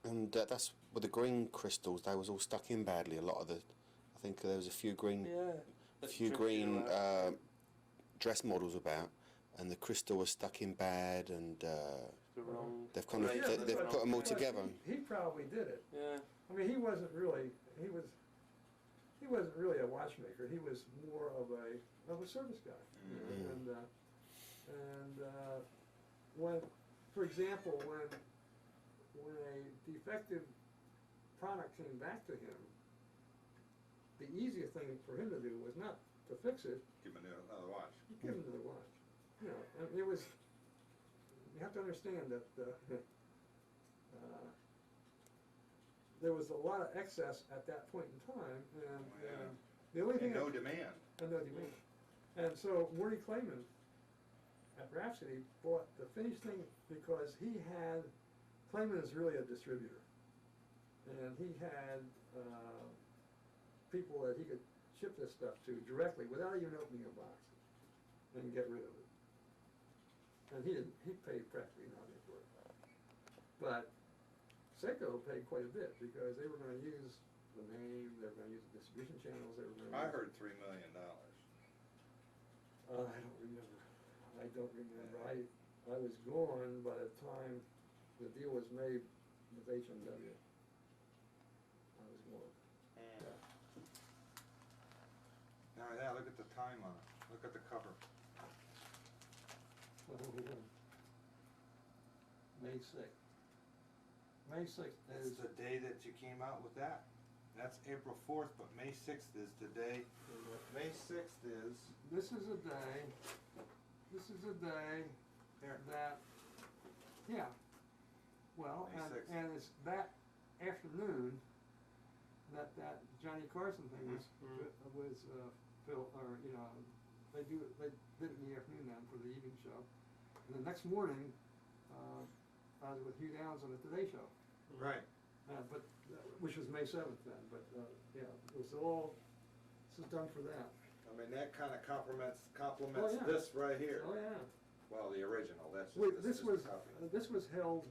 S5: And that's with the green crystals. They was all stuck in badly. A lot of the, I think there was a few green, dress models about, and the crystal was stuck in bad, and they've kind of
S1: Yeah, that's
S5: they've
S1: what-
S5: put them all
S1: but
S5: together.
S1: He probably did it.
S4: Yeah.
S1: I mean, he wasn't really a watchmaker. He was more of a service guy. You know? And when, for example, when a defective product came back to him, the easiest thing for him to do was not to fix it,
S2: give him another watch.
S1: give him the watch. You know, and it was. You have to understand that there was a lot of excess at that point in time, and the only thing
S2: And no demand.
S1: and no demand. And so Morty Clayman at Rhapsody bought the finished thing because he had. Clayman is really a distributor, and he had people that he could ship this stuff to directly without even opening a box and get rid of it. And he paid practically nothing for it. But Seiko paid quite a bit because they were going to use the name, they were going to use the distribution channels, they were going to.
S2: I heard $3 million.
S1: I don't remember. I was gone by the time the deal was made with HMW. I was gone.
S2: Now, yeah, look at the time on it. Look at the cover.
S1: May 6th. May 6th
S2: That's
S1: is.
S2: the day that you came out with that. That's April 4th, but May 6th is the day. May 6th is.
S1: This is a day
S2: Here.
S1: that, yeah. Well,
S2: May 6th.
S1: and it's that afternoon that Johnny Carson thing was Phil, or you know, they did it in the afternoon then for the evening show, and the next morning, I was with Hugh Downs on the Today Show.
S2: Right.
S1: But which was May 7th then, but yeah, it was all This is done for that.
S2: I mean, that kinda complements
S1: Oh, yeah.
S2: this right here.
S1: Oh, yeah.
S2: Well, the original, that's just,
S1: Wait,
S2: this is
S1: was,
S2: a copy.
S1: this was held,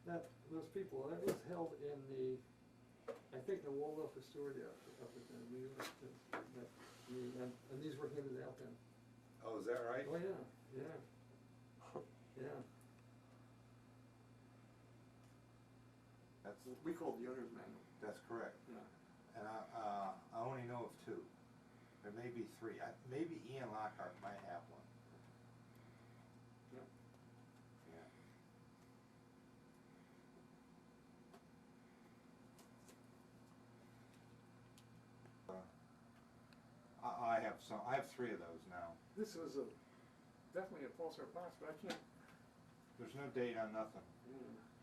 S1: those people, that was held in the, I think the Waldorf Astoria up in New York. And these were handed out then.
S2: Oh, is that right?
S1: Oh, yeah, yeah.
S2: That's,
S1: We call it the owner's manual.
S2: that's correct.
S1: Yeah.
S2: And I only know of two. There may be three. Maybe Ian Lockhart might have one.
S1: Yep.
S2: Yeah. I have some. I have three of those now.
S1: This was definitely a Pulsar box, but I can't.
S2: There's no date on nothing.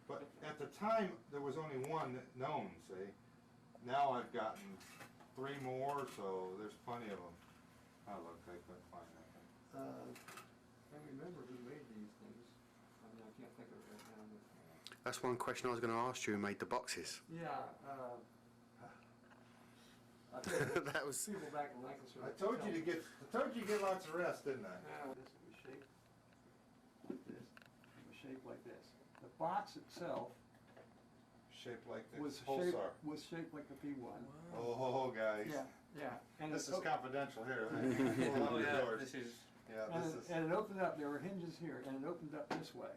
S2: But at the time, there was only one known, see? Now I've gotten three more, so there's plenty of them. Oh, look, I couldn't find that.
S1: I remember who made these things. I mean, I can't think of it right now. But
S5: That's one question I was going to ask you. Who made the boxes?
S1: yeah, I think
S5: That was.
S1: people back in Lancaster.
S2: I told you to get lots of rest, didn't I?
S1: Now, this was shaped like this. It was shaped like this. The box itself
S2: Shaped like this.
S1: was
S2: Pulsar.
S1: shaped like the P1.
S2: Oh, guys.
S1: Yeah, yeah. And
S2: This
S1: it
S2: is confidential here.
S4: Oh yeah, this is.
S2: Yeah,
S1: And
S2: this
S1: it,
S2: is.
S1: and it opened up, there were hinges here, and it opened up this way.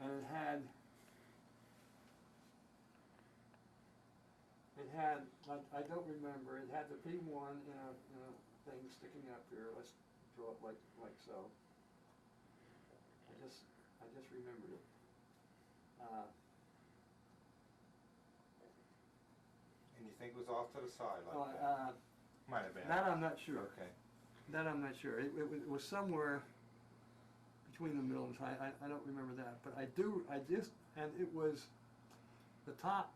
S1: And it had, I don't remember, it had the P1 in a thing sticking up here. Let's draw it like so. I just remembered it.
S2: And you think it was off to the side like
S1: Well,
S2: that? Might have been.
S1: that I'm not sure.
S2: Okay.
S1: That I'm not sure. It was somewhere between the middle and I don't remember that, but I just, and it was, the top,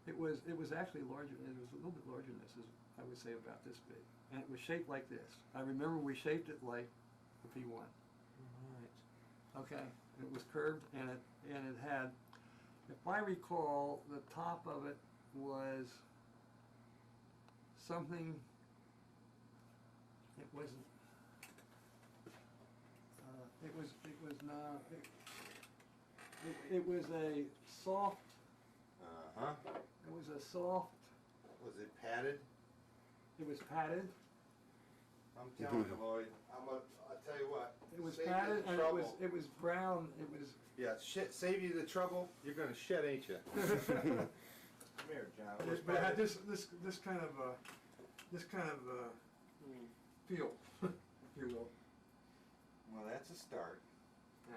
S1: it was actually larger, it was a little bit larger than this, I would say about this big. And it was shaped like this. I remember we shaped it like the P1.
S4: Right.
S1: Okay, it was curved and it had, if I recall, the top of it was something, it wasn't, it was a soft,
S2: Uh-huh.
S1: it was a soft,
S2: Was it padded?
S1: it was padded,
S2: I'm telling you, Lloyd. I'll tell you what.
S1: it was
S2: save you
S1: padded
S2: the
S1: and
S2: trouble.
S1: it was brown, it was,
S2: Yeah, save you the trouble. You're gonna shed, ain't you? Come here, John.
S1: but it had this kind of feel, if you will.
S2: Well, that's a start.
S1: Yeah.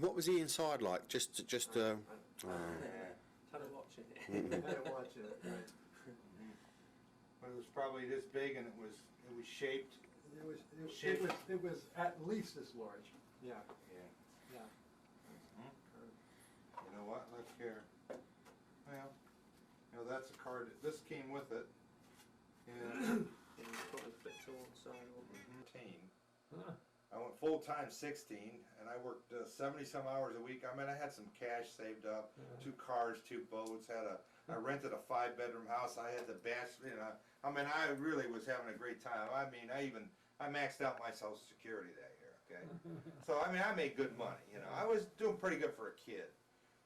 S5: What was the inside like? Just.
S4: Had to watch it.
S1: I didn't watch it. Right.
S2: But it was probably this big, and it was shaped.
S1: It was at least this large. Yeah.
S2: Yeah.
S1: Yeah.
S2: You know what? Look here. Well, that's a card. This came with it. And
S4: Probably flip to one side or
S2: 18.
S1: Huh.
S2: I went full time 16, and I worked 70 some hours a week. I mean, I had some cash saved up,
S1: Yeah.
S2: 2 cars, 2 boats. I rented a 5-bedroom house. I had the bachelor. I mean, I really was having a great time. I mean, I maxed out my Social Security that year. Okay, so I mean, I made good money. I was doing pretty good for a kid.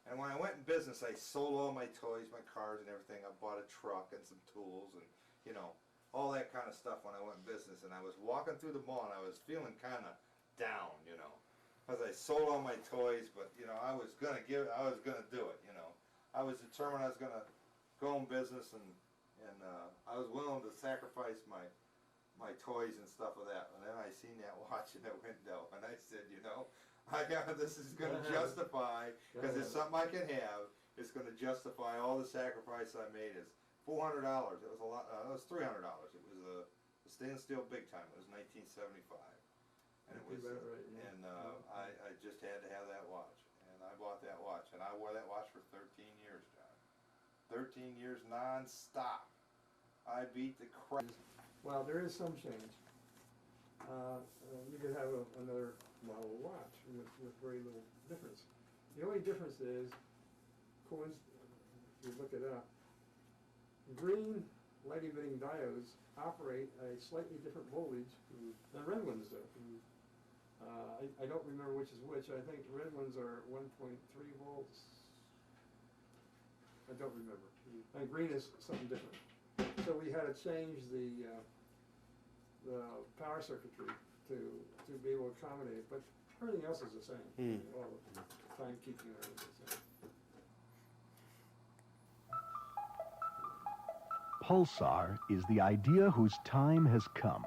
S2: And when I went in business, I sold all my toys, my cars, and everything. I bought a truck and some tools, and all that kind of stuff when I went in business. And I was walking through the mall, and I was feeling kind of down, because I sold all my toys, but I was gonna do it. I was determined I was gonna go in business, and I was willing to sacrifice my toys and stuff of that. And then I seen that watch in the window, and I said, this is gonna justify, because it's something I can have. It's gonna justify all the sacrifice I made. Is $400. It was a lot. It was $300. It was a stainless steel big time. It was 1975. And it was,
S1: Right, yeah.
S2: and I just had to have that watch, and I bought that watch, and I wore that watch for 13 years, John. 13 years non-stop. I beat the crap.
S1: Well, there is some change. You could have another model watch with very little difference. The only difference is, if you look it up, green light emitting diodes operate at a slightly different voltage than red ones do. I don't remember which is which. I think red ones are 1.3 volts. I don't remember. And green is something different. So we had to change the power circuitry to be able to accommodate, but everything else is the same. All the timekeeping and everything is the same.
S6: Pulsar is the idea whose time has come.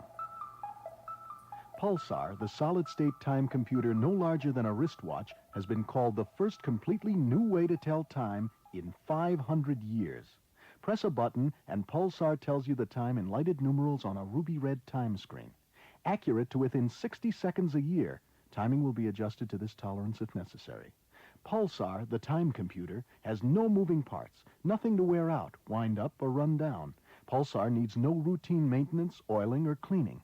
S6: Pulsar, the solid-state time computer no larger than a wristwatch, has been called the first completely new way to tell time in 500 years. Press a button and Pulsar tells you the time in lighted numerals on a ruby red time screen. Accurate to within 60 seconds a year, timing will be adjusted to this tolerance if necessary. Pulsar, the time computer, has no moving parts, nothing to wear out, wind up, or run down. Pulsar needs no routine maintenance, oiling, or cleaning.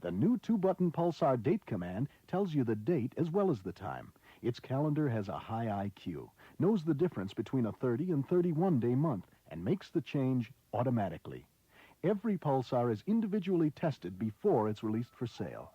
S6: The new 2-button Pulsar date command tells you the date as well as the time. Its calendar has a high IQ, knows the difference between a 30 and 31-day month, and makes the change automatically. Every Pulsar is individually tested before it's released for sale.